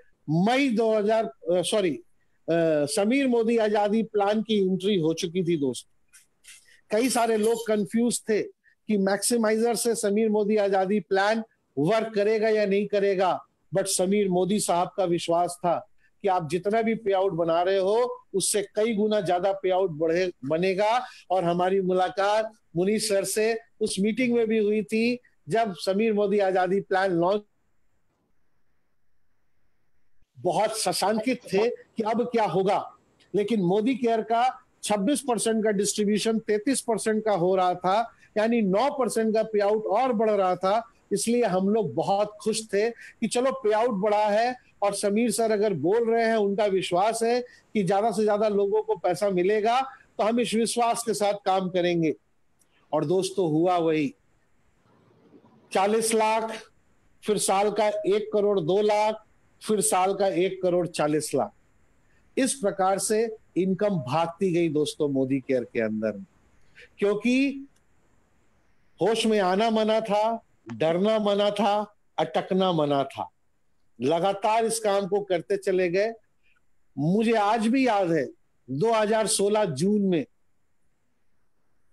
समीर मोदी आजादी प्लान की एंट्री हो चुकी थी दोस्त। कई सारे लोग कंफ्यूज थे कि मैक्सिमाइजर से समीर मोदी आजादी प्लान वर्क करेगा या नहीं करेगा, बट समीर मोदी साहब का विश्वास था कि आप जितना भी पे आउट बना रहे हो उससे कई गुना ज्यादा पे आउट बनेगा। और हमारी मुलाकात मुनीष सर से उस मीटिंग में भी हुई थी जब समीर मोदी आजादी प्लान लॉन्च। बहुत सशंकित थे कि अब क्या होगा, लेकिन मोदी केयर का 26% का डिस्ट्रीब्यूशन 33% का हो रहा था, यानी 9% का पे आउट और बढ़ रहा था। इसलिए हम लोग बहुत खुश थे कि चलो पे आउट बढ़ा है और समीर सर अगर बोल रहे हैं, उनका विश्वास है कि ज्यादा से ज्यादा लोगों को पैसा मिलेगा, तो हम इस विश्वास के साथ काम करेंगे। और दोस्तों हुआ वही, 40 लाख, फिर साल का 1 करोड़ 2 लाख, फिर साल का 1 करोड़ 40 लाख। इस प्रकार से इनकम भागती गई दोस्तों मोदी केयर के अंदर, क्योंकि होश में आना मना था, डरना मना था, अटकना मना था। लगातार इस काम को करते चले गए। मुझे आज भी याद है 2016 जून में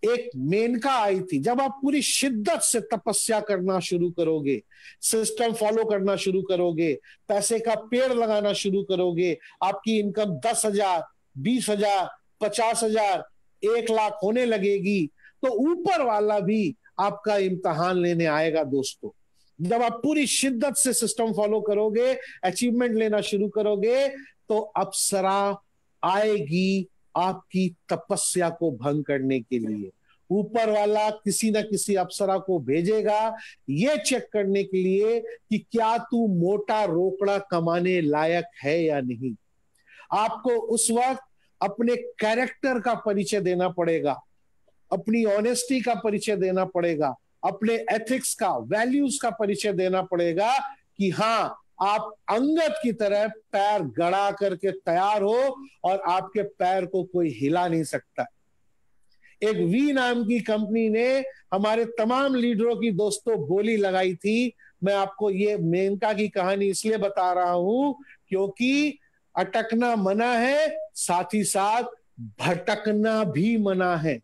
एक मेनका आई थी। जब आप पूरी शिद्दत से तपस्या करना शुरू करोगे, सिस्टम फॉलो करना शुरू करोगे, पैसे का पेड़ लगाना शुरू करोगे, आपकी इनकम 10,000, 20,000, 50,000, 1 लाख होने लगेगी, तो ऊपर वाला भी आपका इम्तिहान लेने आएगा दोस्तों। जब आप पूरी शिद्दत से सिस्टम फॉलो करोगे, अचीवमेंट लेना शुरू करोगे, तो अप्सरा आएगी आपकी तपस्या को भंग करने के लिए। ऊपर वाला किसी ना किसी अप्सरा को भेजेगा ये चेक करने के लिए कि क्या तू मोटा रोकड़ा कमाने लायक है या नहीं। आपको उस वक्त अपने कैरेक्टर का परिचय देना पड़ेगा, अपनी ऑनेस्टी का परिचय देना पड़ेगा, अपने एथिक्स का, वैल्यूज का परिचय देना पड़ेगा कि हाँ, आप अंगद की तरह पैर गड़ा करके तैयार हो और आपके पैर को कोई हिला नहीं सकता। एक वी नाम की कंपनी ने हमारे तमाम लीडरों की दोस्तों बोली लगाई थी। मैं आपको ये मेनका की कहानी इसलिए बता रहा हूं क्योंकि अटकना मना है, साथ ही साथ भटकना भी मना है।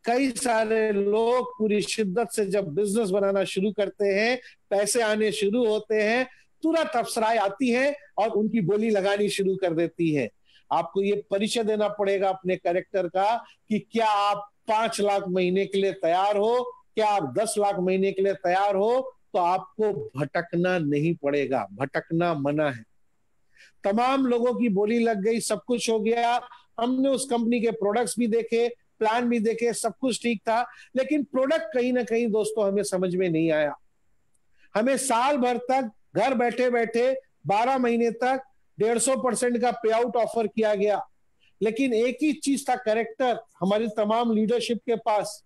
कई सारे लोग पूरी शिद्दत से जब बिजनेस बनाना शुरू करते हैं, पैसे आने शुरू होते हैं, तुरंत अप्सराएं आती हैं और उनकी बोली लगानी शुरू कर देती है। आपको ये परिचय देना पड़ेगा अपने कैरेक्टर का कि क्या आप 5 लाख महीने के लिए तैयार हो, क्या आप 10 लाख महीने के लिए तैयार हो, तो आपको भटकना नहीं पड़ेगा। भटकना मना है। तमाम लोगों की बोली लग गई, सब कुछ हो गया। हमने उस कंपनी के प्रोडक्ट्स भी देखे, प्लान भी देखे, सब कुछ ठीक था, लेकिन प्रोडक्ट कहीं ना कहीं दोस्तों हमें समझ में नहीं आया। हमें साल भर तक घर बैठे बैठे 12 महीने तक 150% का पे आउट ऑफर किया गया, लेकिन एक ही चीज था कैरेक्टर हमारी तमाम लीडरशिप के पास।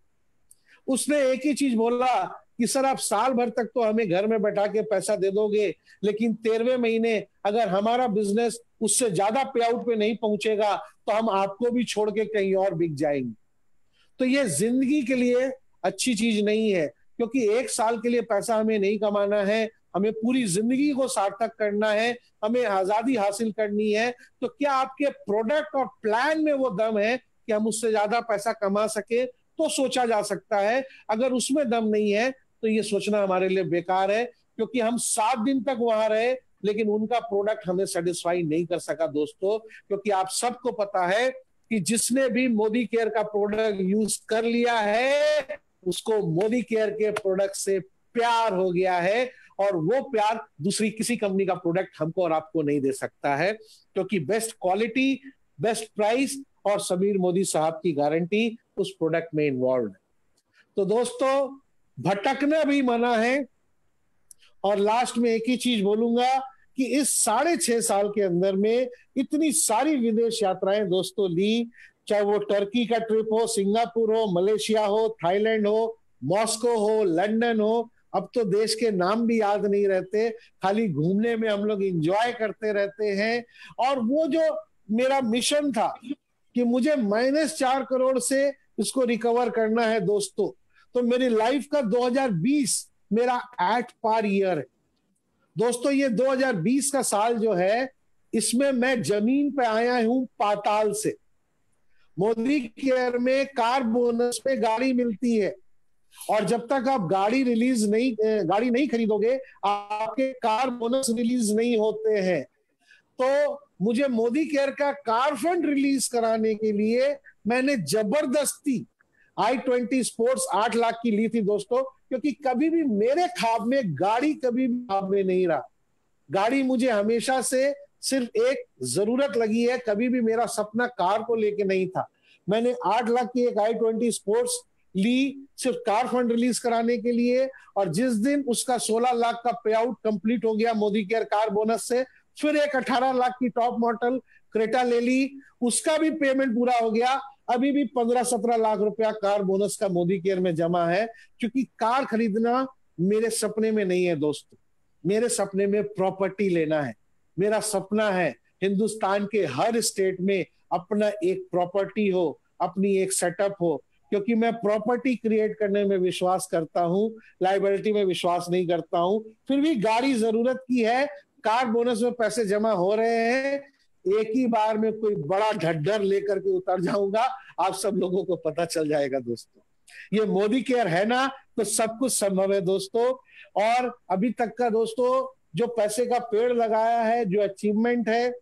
उसने एक ही चीज बोला कि सर आप साल भर तक तो हमें घर में बैठा के पैसा दे दोगे, लेकिन 13वें महीने अगर हमारा बिजनेस उससे ज्यादा पे आउट पे नहीं पहुंचेगा तो हम आपको भी छोड़ के कहीं और बिक जाएंगे। तो ये जिंदगी के लिए अच्छी चीज नहीं है, क्योंकि 1 साल के लिए पैसा हमें नहीं कमाना है, हमें पूरी जिंदगी को सार्थक करना है, हमें आजादी हासिल करनी है। तो क्या आपके प्रोडक्ट और प्लान में वो दम है कि हम उससे ज्यादा पैसा कमा सके, तो सोचा जा सकता है। अगर उसमें दम नहीं है तो ये सोचना हमारे लिए बेकार है, क्योंकि हम 7 दिन तक वहां रहे लेकिन उनका प्रोडक्ट हमें सेटिस्फाई नहीं कर सका दोस्तों। क्योंकि आप सबको पता है कि जिसने भी मोदी केयर का प्रोडक्ट यूज कर लिया है उसको मोदी केयर के प्रोडक्ट से प्यार हो गया है, और वो प्यार दूसरी किसी कंपनी का प्रोडक्ट हमको और आपको नहीं दे सकता है, क्योंकि बेस्ट क्वालिटी, बेस्ट प्राइस और समीर मोदी साहब की गारंटी उस प्रोडक्ट में इन्वॉल्व है। तो दोस्तों भटकना भी मना है। और लास्ट में एक ही चीज बोलूंगा कि इस 6.5 साल के अंदर में इतनी सारी विदेश यात्राएं दोस्तों ली, चाहे वो टर्की का ट्रिप हो, सिंगापुर हो, मलेशिया हो, थाईलैंड हो, मॉस्को हो, लंदन हो, अब तो देश के नाम भी याद नहीं रहते, खाली घूमने में हम लोग एंजॉय करते रहते हैं। और वो जो मेरा मिशन था कि मुझे -4 करोड़ से इसको रिकवर करना है दोस्तों, तो मेरी लाइफ का 2020 मेरा एट पार ईयर है दोस्तों। ये 2020 का साल जो है, इसमें मैं जमीन पे आया हूं पाताल से। मोदी केयर में कार बोनस पे गाड़ी मिलती है, और जब तक आप गाड़ी नहीं खरीदोगे, आपके कार बोनस रिलीज नहीं होते हैं। तो मुझे मोदी केयर का कार फंड रिलीज कराने के लिए मैंने जबरदस्ती i20 स्पोर्ट्स 8 लाख की ली थी दोस्तों, क्योंकि कभी भी मेरे ख्वाब में गाड़ी कभी भी ख्वाब में नहीं रहा। गाड़ी मुझे हमेशा से सिर्फ एक जरूरत लगी है, कभी भी मेरा सपना कार को लेके नहीं था। मैंने 8 लाख की एक i20 स्पोर्ट्स ली सिर्फ कार फंड रिलीज कराने के लिए, और जिस दिन उसका 16 लाख का पे आउट कंप्लीट हो गया मोदी केयर कार बोनस से, फिर एक 18 लाख की टॉप मॉडल क्रेटा ले ली, उसका भी पेमेंट पूरा हो गया। अभी भी 15-17 लाख रुपया कार बोनस का मोदी केयर में जमा है, क्योंकि कार खरीदना मेरे सपने में नहीं है दोस्तों। मेरे सपने में प्रॉपर्टी लेना है। मेरा सपना है हिंदुस्तान के हर स्टेट में अपना एक प्रॉपर्टी हो, अपनी एक सेटअप हो, क्योंकि मैं प्रॉपर्टी क्रिएट करने में विश्वास करता हूं, लायबिलिटी में विश्वास नहीं करता हूं। फिर भी गाड़ी जरूरत की है, कार बोनस में पैसे जमा हो रहे हैं, एक ही बार में कोई बड़ा ढड्डर लेकर के उतर जाऊंगा, आप सब लोगों को पता चल जाएगा दोस्तों। ये मोदी केयर है ना, तो सब कुछ संभव है दोस्तों। और अभी तक का दोस्तों जो पैसे का पेड़ लगाया है, जो अचीवमेंट है,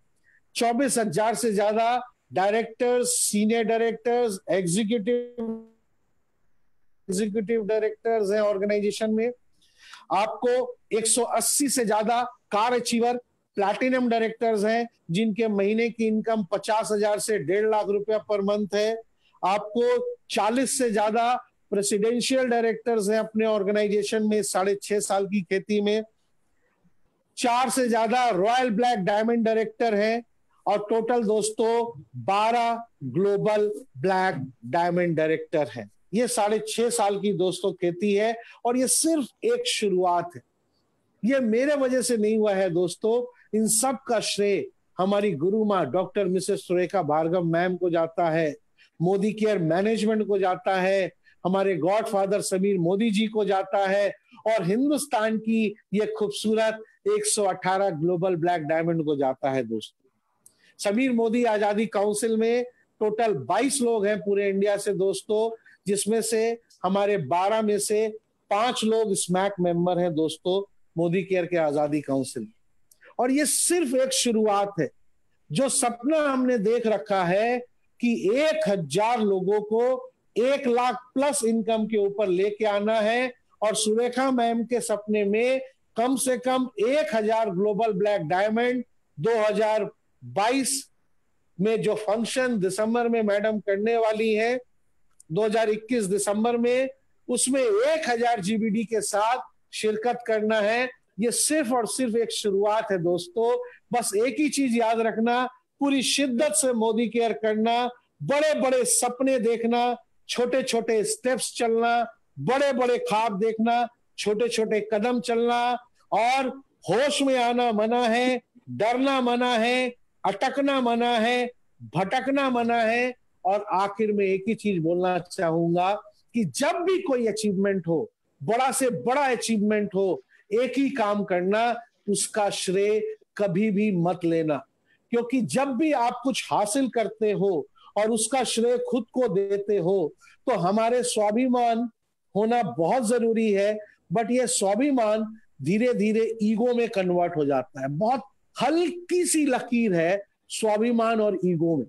24,000 से ज्यादा directors, senior directors, executive directors हैं ऑर्गेनाइजेशन में। आपको 180 से ज्यादा कार अचीवर प्लैटिनम डायरेक्टर्स हैं, जिनके महीने की इनकम 50,000 से 1.5 लाख रुपया पर मंथ है। आपको 40 से ज्यादा प्रेसिडेंशियल डायरेक्टर्स हैं अपने ऑर्गेनाइजेशन में 6.5 साल की खेती में। 4 से ज्यादा रॉयल ब्लैक डायमंड डायरेक्टर हैं, और टोटल दोस्तों 12 ग्लोबल ब्लैक डायमंड डायरेक्टर हैं। ये 6.5 साल की दोस्तों खेती है, और ये सिर्फ एक शुरुआत है। ये मेरे वजह से नहीं हुआ है दोस्तों, इन सब का श्रेय हमारी गुरु माँ doctor Mrs Surekha Bhargava ma'am को जाता है, मोदी केयर मैनेजमेंट को जाता है, हमारे गॉडफादर समीर मोदी जी को जाता है, और हिंदुस्तान की ये खूबसूरत 118 ग्लोबल ब्लैक डायमंड को जाता है दोस्तों। समीर मोदी आजादी काउंसिल में टोटल 22 लोग हैं पूरे इंडिया से दोस्तों, जिसमें से हमारे 12 में से 5 लोग स्मैक मेंबर हैं दोस्तों मोदी केयर के आजादी काउंसिल। और ये सिर्फ एक शुरुआत है। जो सपना हमने देख रखा है कि 1000 लोगों को 1 लाख प्लस इनकम के ऊपर लेके आना है, और सुरेखा मैम के सपने में कम से कम 1000 ग्लोबल ब्लैक डायमंड 2022 में जो फंक्शन दिसंबर में मैडम करने वाली है, 2021 दिसंबर में, उसमें 1000 जीबीडी के साथ शिरकत करना है। ये सिर्फ और सिर्फ एक शुरुआत है दोस्तों। बस एक ही चीज याद रखना, पूरी शिद्दत से मोदी केयर करना, बड़े बड़े सपने देखना, छोटे छोटे स्टेप्स चलना, बड़े बड़े ख्वाब देखना, छोटे छोटे कदम चलना, और होश में आना मना है, डरना मना है, अटकना मना है, भटकना मना है। और आखिर में एक ही चीज बोलना चाहूंगा कि जब भी कोई अचीवमेंट हो, बड़ा से बड़ा अचीवमेंट हो, एक ही काम करना, उसका श्रेय कभी भी मत लेना। क्योंकि जब भी आप कुछ हासिल करते हो और उसका श्रेय खुद को देते हो, तो हमारे स्वाभिमान होना बहुत जरूरी है, बट ये स्वाभिमान धीरे धीरे ईगो में कन्वर्ट हो जाता है। बहुत हल्की सी लकीर है स्वाभिमान और ईगो में।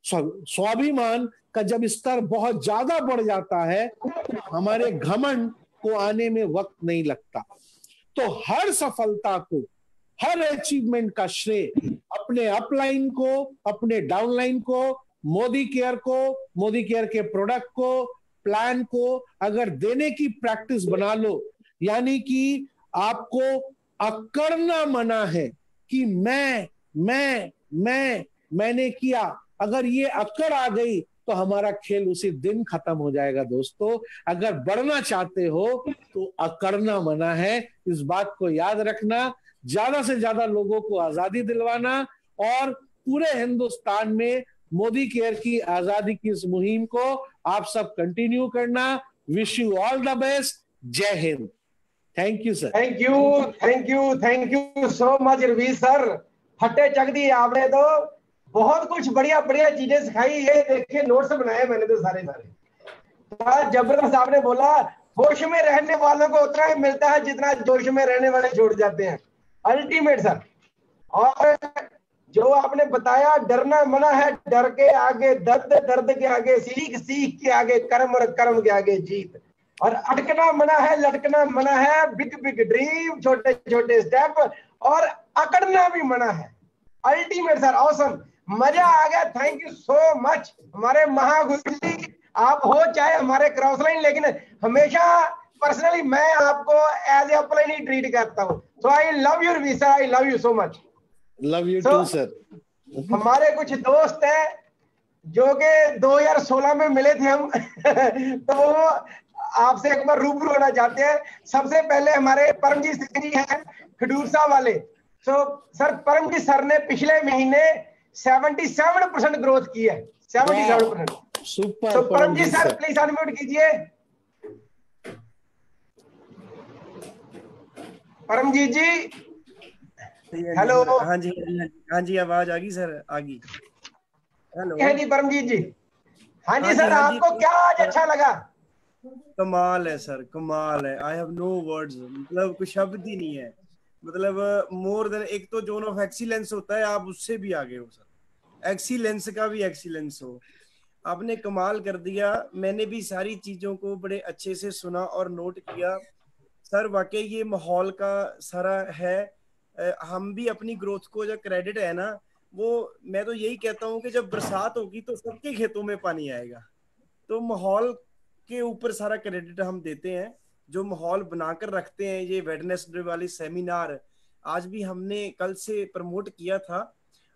स्वाभिमान का जब स्तर बहुत ज्यादा बढ़ जाता है, तो हमारे घमंड को आने में वक्त नहीं लगता। तो हर सफलता को, हर अचीवमेंट का श्रेय अपने अपलाइन को, अपने डाउनलाइन को, मोदी केयर को, मोदी केयर के प्रोडक्ट को, प्लान को अगर देने की प्रैक्टिस बना लो, यानी कि आपको अकड़ना मना है कि मैंने किया, अगर ये अकड़ आ गई तो हमारा खेल उसी दिन खत्म हो जाएगा दोस्तों। अगर बढ़ना चाहते हो तो अकड़ना मना है, इस बात को याद रखना। ज्यादा से ज्यादा लोगों को आजादी दिलवाना और पूरे हिंदुस्तान में मोदी केयर की आजादी की इस मुहिम को आप सब कंटिन्यू करना। Wish you all the best. जय हिंद। Thank you sir. Thank you so much Ravi sir. फट्टे चक दिए आपने तो। बहुत कुछ बढ़िया बढ़िया चीजें सिखाई। ये देखिए नोट्स बनाए मैंने तो सारे सारे। जबरदस्त आपने बोला, होश में रहने वालों को उतना ही मिलता है जितना जोश में रहने वाले छोड़ जाते हैं। Ultimate sir. और जो आपने बताया, डरना मना है, डर के आगे दर्द, दर्द के आगे सीख, सीख के आगे कर्म और कर्म के आगे जीत। और अटकना मना है, लटकना मना है, बिग बिग ड्रीम, छोटे छोटे स्टेप, और अकड़ना भी मना है। अल्टीमेट सर, ऑसम, मजा आ गया। थैंक यू सो मच हमारे महागुरु जी। आप हो चाहे हमारे क्रॉस लाइन, लेकिन हमेशा पर्सनली मैं आपको एज ए अपलाइन ही ट्रीट करता हूँ। So I love you Ravi sir, I love you so much. Love you too sir. हमारे कुछ दोस्त हैं जो कि 2016 में मिले थे हम तो वो आपसे एक बार रूबरू होना चाहते हैं। सबसे पहले हमारे परमजीत सिंह जी हैं खडूर साहब वाले। सो सर, परमजीत सर ने पिछले महीने 77% ग्रोथ की है। 77%। सुपर। तो परमजीत सर प्लीज अनम्यूट कीजिए। परमजीत जी, हेलो। हाँ जी, हाँ जी, आवाज आ गई सर, आ गई। हेलो। हाँ जी परमजीत जी। हाँ जी सर, हाँ आपको क्या आज अच्छा लगा? कमाल है सर, कमाल है। आई हैव नो वर्ड्स, मतलब कुछ शब्द ही नहीं है। मतलब मोर देन, एक तो जोन ऑफ एक्सीलेंस होता है, आप उससे भी आगे हो सर। एक्सीलेंस का भी एक्सीलेंस हो। आपने कमाल कर दिया। मैंने भी सारी चीजों को बड़े अच्छे से सुना और नोट किया सर। वाकई ये माहौल का सारा है। हम भी अपनी ग्रोथ को जो क्रेडिट है ना, वो मैं तो यही कहता हूँ कि जब बरसात होगी तो सबके खेतों में पानी आएगा। तो माहौल के ऊपर सारा क्रेडिट हम देते हैं। जो माहौल बनाकर रखते हैं, ये वेडनेसडे वाली सेमिनार आज भी हमने कल से प्रमोट किया था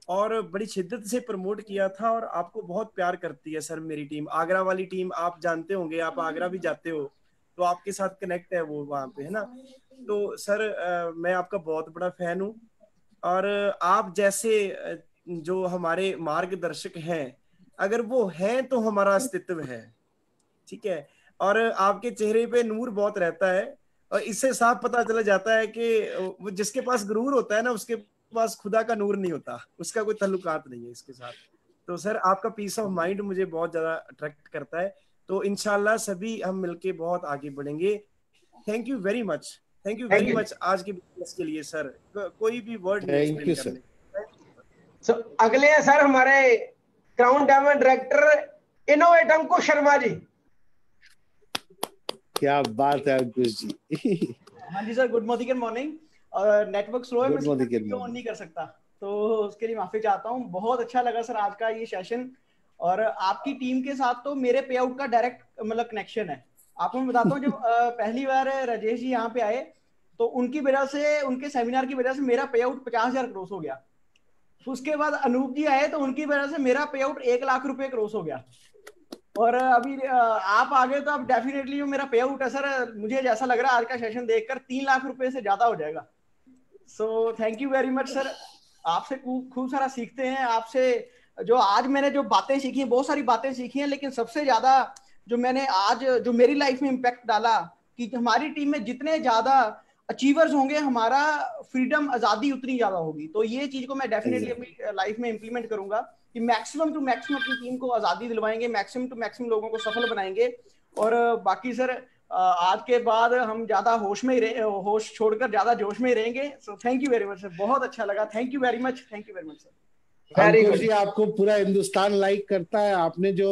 और बड़ी शिद्दत से प्रमोट किया था। और आपको बहुत प्यार करती है सर मेरी टीम, आगरा वाली टीम। आप जानते होंगे, आप आगरा भी जाते हो तो आपके साथ कनेक्ट है वो वहां पे, है ना। तो सर मैं आपका बहुत बड़ा फैन हूँ। और आप जैसे जो हमारे मार्गदर्शक हैं, अगर वो हैं तो हमारा अस्तित्व है, ठीक है। और आपके चेहरे पे नूर बहुत रहता है और इससे साफ पता चला जाता है कि वो जिसके पास गुरूर होता है ना, उसके पास खुदा का नूर नहीं होता, उसका कोई ताल्लुकात नहीं है इसके साथ। तो सर आपका पीस ऑफ माइंड मुझे बहुत ज्यादा अट्रैक्ट करता है। तो इंशाल्लाह सभी हम मिलके बहुत आगे बढ़ेंगे। Thank you very much, thank you very much आज के बिजनेस के लिए सर। कोई भी वर्ड नहीं एक्सप्लेन करने। सो अगले हैं सर हमारे crown diamond director innovate Ankush Sharma ji. क्या बात है अंकुश जी। हाँ जी sir, good morning. Network slow है, मैं वीडियो ऑन नहीं कर सकता, तो उसके लिए माफी चाहता हूँ। बहुत अच्छा लगा सर आज का ये सेशन। और आपकी टीम के साथ तो मेरे पे आउट का डायरेक्ट मतलब कनेक्शन है। आपको मैं बताता हूँ, जब पहली बार राजेश जी यहाँ पे आए तो उनकी वजह से, उनके सेमिनार की वजह से मेरा पे आउट 50,000 क्रॉस हो गया। उसके बाद अनूप जी आए तो उनकी वजह से मेरा पे आउट 1 लाख रुपए क्रॉस हो गया। और अभी आप आगे तो अब डेफिनेटली जो मेरा पे आउट है सर, मुझे जैसा लग रहा है आज का सेशन देखकर 3 लाख रुपए से ज्यादा हो जाएगा। सो thank you very much sir. आपसे खूब सारा सीखते हैं। आपसे जो आज मैंने जो बातें सीखी हैं, बहुत सारी बातें सीखी हैं, लेकिन सबसे ज्यादा जो मैंने आज जो मेरी लाइफ में इम्पैक्ट डाला कि हमारी टीम में जितने ज्यादा अचीवर्स होंगे, हमारा फ्रीडम, आजादी उतनी ज्यादा होगी। तो ये चीज को मैं डेफिनेटली अपनी लाइफ में इंप्लीमेंट करूंगा कि मैक्सिमम टू मैक्सिमम अपनी टीम को आजादी दिलवाएंगे, मैक्सिमम टू मैक्सिमम लोगों को सफल बनाएंगे। और बाकी सर आज के बाद हम ज्यादा होश में ही होश छोड़कर ज्यादा जोश में ही रहेंगे। So thank you very much sir, बहुत अच्छा लगा। Thank you very much, thank you very much sir. Ankush ji, आपको पूरा हिंदुस्तान लाइक करता है। आपने जो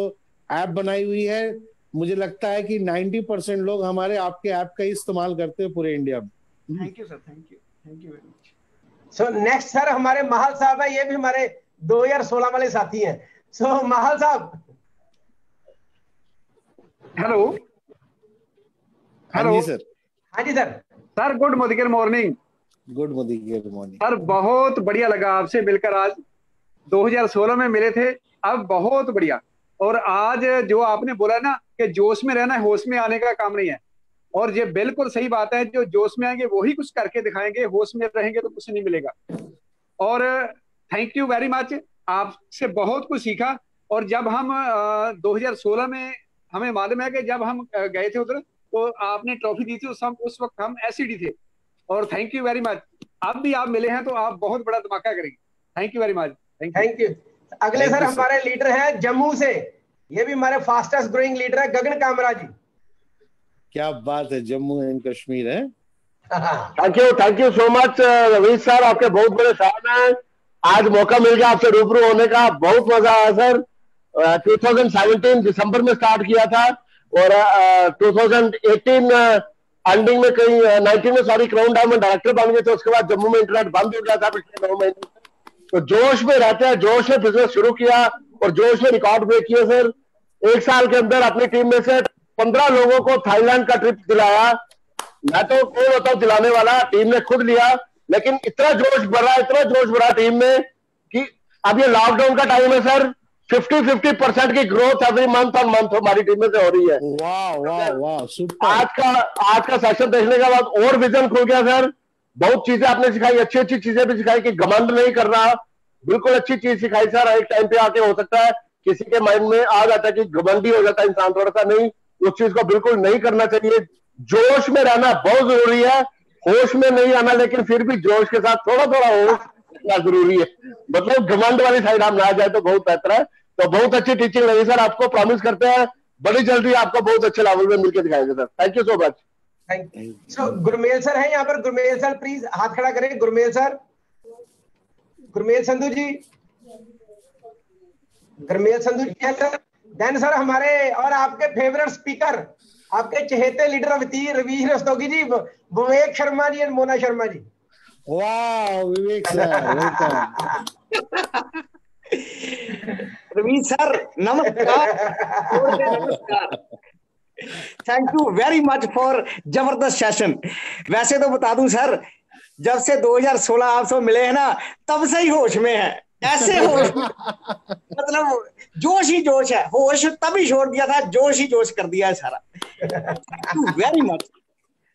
ऐप बनाई हुई है, मुझे लगता है कि 90% लोग हमारे आपके ऐप का ही इस्तेमाल करते हैं पूरे इंडिया में। Thank you sir, thank you very much. So next sir हमारे महाल साहब है, ये भी हमारे 2016 वाले साथी हैं। सो महाल साहब। हेलो। हाँ जी सर। हाँ जी sir. Sir good morning. Good morning sir, बहुत बढ़िया लगा आपसे मिलकर। आज 2016 में मिले थे, अब बहुत बढ़िया। और आज जो आपने बोला ना कि जोश में रहना है, होश में आने का काम नहीं है, और ये बिल्कुल सही बात है। जो जोश में आएंगे वही कुछ करके दिखाएंगे, होश में रहेंगे तो कुछ नहीं मिलेगा। और थैंक यू वेरी मच, आपसे बहुत कुछ सीखा। और जब हम 2016 में, हमें मालूम है कि जब हम गए थे उधर तो आपने ट्रॉफी दी थी, उस वक्त हम एससीडी थे। और थैंक यू वेरी मच, अब भी आप मिले हैं तो आप बहुत बड़ा धमाका करेंगे। Thank you very much. Thank you. अगले सर हमारे लीडर हैं जम्मू से, ये भी हमारे फास्टेस्ट ग्रोइंग लीडर है गगन कामरा जी। क्या बात है, जम्मू एंड कश्मीर है। Thank you so much Ravish sir, आपके बहुत बड़े फैन हैं। आज मौका मिल गया आपसे रूबरू होने का, बहुत मजा आया सर। 2017 दिसंबर में स्टार्ट किया था और 2018 एंडिंग में कहीं 19 में सॉरी क्राउन डायमंड डायरेक्टर बन गए थे। उसके बाद जम्मू में इंटरनेट बंद हो गया था पिछले 9 महीने। तो जोश में रहते हैं, जोश में बिजनेस शुरू किया और जोश में रिकॉर्ड ब्रेक किया सर। 1 साल के अंदर अपनी टीम में से 15 लोगों को थाईलैंड का ट्रिप दिलाया। मैं तो कौन होता हूं दिलाने वाला, टीम ने खुद लिया। लेकिन इतना जोश भरा टीम में कि अब ये लॉकडाउन का टाइम है सर, 50% की growth every month on month हमारी टीम में से हो रही है। वाह वाह वाह, सुपर। आज का सेशन देखने के बाद और विजन खुल गया सर। बहुत चीजें आपने सिखाई, अच्छी चीजें भी सिखाई कि घमंड नहीं करना, बिल्कुल अच्छी चीज सिखाई सर। एक टाइम पे आके हो सकता है किसी के माइंड में आ जाता है कि घमंडी हो जाता है इंसान थोड़ा सा, नहीं, उस चीज को बिल्कुल नहीं करना चाहिए। जोश में रहना बहुत जरूरी है, होश में नहीं आना, लेकिन फिर भी जोश के साथ थोड़ा होश जरूरी है। मतलब घमंड वाली साइड हम ना जाए तो बहुत बेहतर है। तो बहुत अच्छी टीचिंग लगी सर, आपको प्रॉमिस करते हैं बड़ी जल्दी आपको बहुत अच्छे लेवल में मिलकर दिखाएंगे sir. Thank you so much. Thank you. So Gurmel sir हैं यहाँ पर, गुरमेल सर प्लीज हाथ खड़ा करें। गुरमेल सर, गुरमेल संधू जी, गुरमेल संधू जी हैं सर। देन सर हमारे और आपके फेवरेट स्पीकर, आपके चहेते लीडर रवीश रस्तोगी जी, विवेक शर्मा जी एंड मोना शर्मा जी। वाह विवेक सर, रवीश सर नमस्कार। नमस्कार, thank you very much for जबरदस्त सेशन। वैसे तो बता दूं सर, जब से 2016 आपसे मिले हैं ना, तब से ही होश में है। ऐसे होश मतलब जोश ही जोश है, होश तभी छोड़ दिया था, जोश ही जोश कर दिया है सारा। Thank you very much.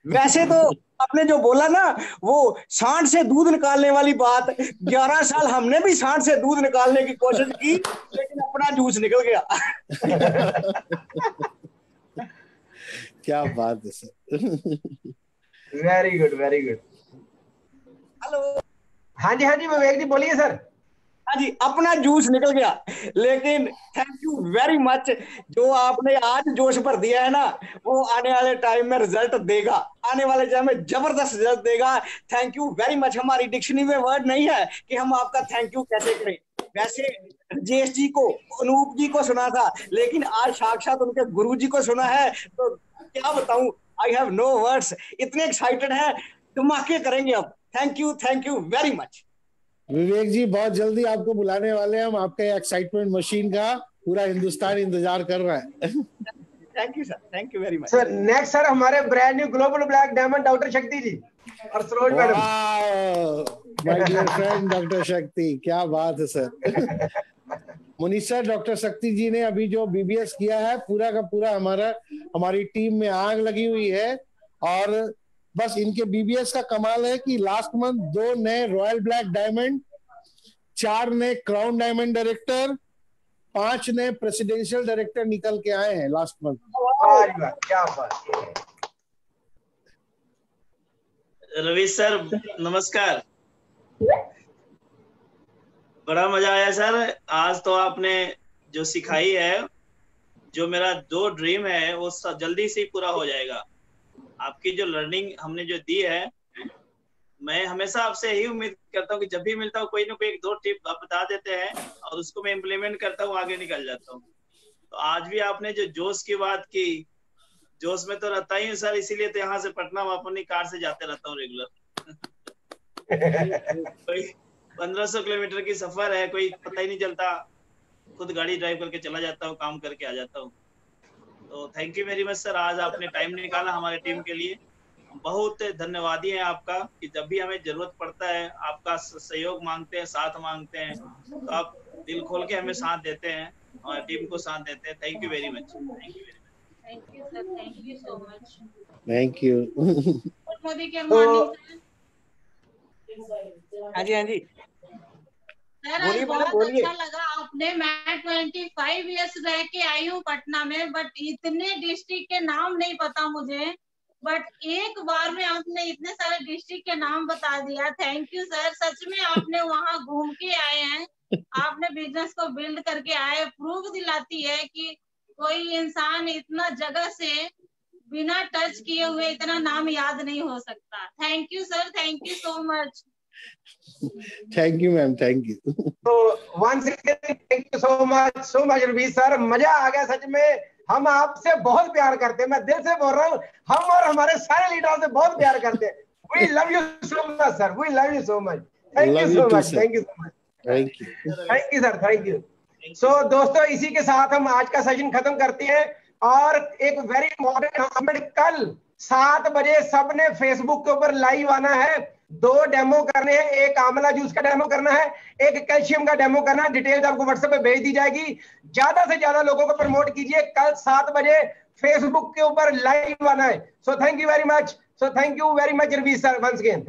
वैसे तो आपने जो बोला ना, वो सांड से दूध निकालने वाली बात, 11 साल हमने भी सांड से दूध निकालने की कोशिश की, लेकिन अपना जूस निकल गया। क्या बात है sir. Very good, very good. Hello, हाँ जी विवेक जी बोलिए सर। हाँ जी, अपना जूस निकल गया। लेकिन थैंक यू वेरी मच, जो आपने आज जोश भर दिया है ना, वो आने वाले टाइम में रिजल्ट देगा, आने वाले टाइम में जबरदस्त रिजल्ट देगा। Thank you very much. हमारी डिक्शनरी में वर्ड नहीं है कि हम आपका थैंक यू कैसे करें। वैसे राजेश जी को, अनूप जी को सुना था, लेकिन आज साक्षात उनके गुरु जी को सुना है, तो क्या बताऊं, आई हैव नो वर्ड्स। इतने एक्साइटेड है, धमाके करेंगे अब। Thank you very much. Vivek ji बहुत जल्दी आपको बुलाने वाले हैं हम, आपके एक्साइटमेंट मशीन का पूरा हिंदुस्तान इंतजार कर रहा है। Thank you sir, thank you very much sir. Next sir हमारे brand new global black diamond doctor Shakti ji और Saroj madam. My dear friend doctor Shakti, क्या बात है sir. Munish sir, doctor Shakti जी ने अभी जो बीबीएस किया है, पूरा का पूरा हमारी टीम में आग लगी हुई है। और बस इनके बीबीएस का कमाल है कि लास्ट मंथ 2 नए रॉयल ब्लैक डायमंड, 4 नए क्राउन डायमंड डायरेक्टर, 5 नए प्रेसिडेंशियल डायरेक्टर निकल के आए हैं लास्ट मंथ। क्या बात। रवीश सर नमस्कार, बड़ा मजा आया सर। आज तो आपने जो सिखाई है, जो मेरा 2 ड्रीम है वो जल्दी से पूरा हो जाएगा। आपकी जो लर्निंग हमने जो दी है, मैं हमेशा आपसे यही उम्मीद करता हूँ कि जब भी मिलता हूँ कोई ना कोई 1-2 टिप आप बता देते हैं और उसको मैं इम्प्लीमेंट करता हूँ, आगे निकल जाता हूँ। तो आज भी आपने जो जोश की बात की, जोश में तो रहता ही हूँ सर, इसीलिए तो यहाँ से पटना मैं अपनी कार से जाते रहता हूँ रेगुलर। कोई 1500 किलोमीटर की सफर है, कोई पता ही नहीं चलता, खुद गाड़ी ड्राइव करके चला जाता हूँ, काम करके आ जाता हूँ। तो thank you very much sir, आज आपने टाइम निकाला हमारे टीम के लिए। बहुत धन्यवादी है आपका कि जब भी हमें जरूरत पड़ता है, आपका सहयोग मांगते हैं, साथ मांगते हैं, तो आप दिल खोल के हमें साथ देते हैं, हमारी टीम को साथ देते हैं। Thank you very much. Thank you sir, thank you so much. Thank you. Modi के मॉर्निंग सर। हाँ जी सर, बहुत अच्छा लगा आपने। मैं 25 इयर्स रह के आई हूँ पटना में, बट इतने डिस्ट्रिक्ट के नाम नहीं पता मुझे। बट एक बार में आपने इतने सारे डिस्ट्रिक्ट के नाम बता दिया। थैंक यू सर, सच में आपने वहाँ घूम के आए हैं, आपने बिजनेस को बिल्ड करके आए। प्रूफ दिलाती है कि कोई इंसान इतना जगह से बिना टच किए हुए इतना नाम याद नहीं हो सकता। Thank you sir, thank you so much. Thank you ma'am, thank you. तो once again thank you so much Ravi sir, मजा आ गया सच में। हम आपसे बहुत प्यार करते हैं, मैं दिल से बोल रहा हूँ, हम और हमारे सारे लीडरों से बहुत प्यार करते हैं। We love you so much sir, we love you so much. Thank you so much, thank you so much, thank you sir, thank you. So दोस्तों, इसी के साथ हम आज का सेशन खत्म करते हैं। और एक वेरी इंपॉर्टेंट अनाउंसमेंट, कल 7 बजे सबने फेसबुक के ऊपर लाइव आना है। 2 डेमो करने हैं, एक आंवला जूस का डेमो करना है, एक कैल्शियम का डेमो करना है। डिटेल्स आपको व्हाट्सएप पे भेज दी जाएगी। ज्यादा से ज्यादा लोगों को प्रमोट कीजिए। कल 7 बजे फेसबुक के ऊपर लाइव आना है। So thank you very much, so thank you very much Ravi sir once again.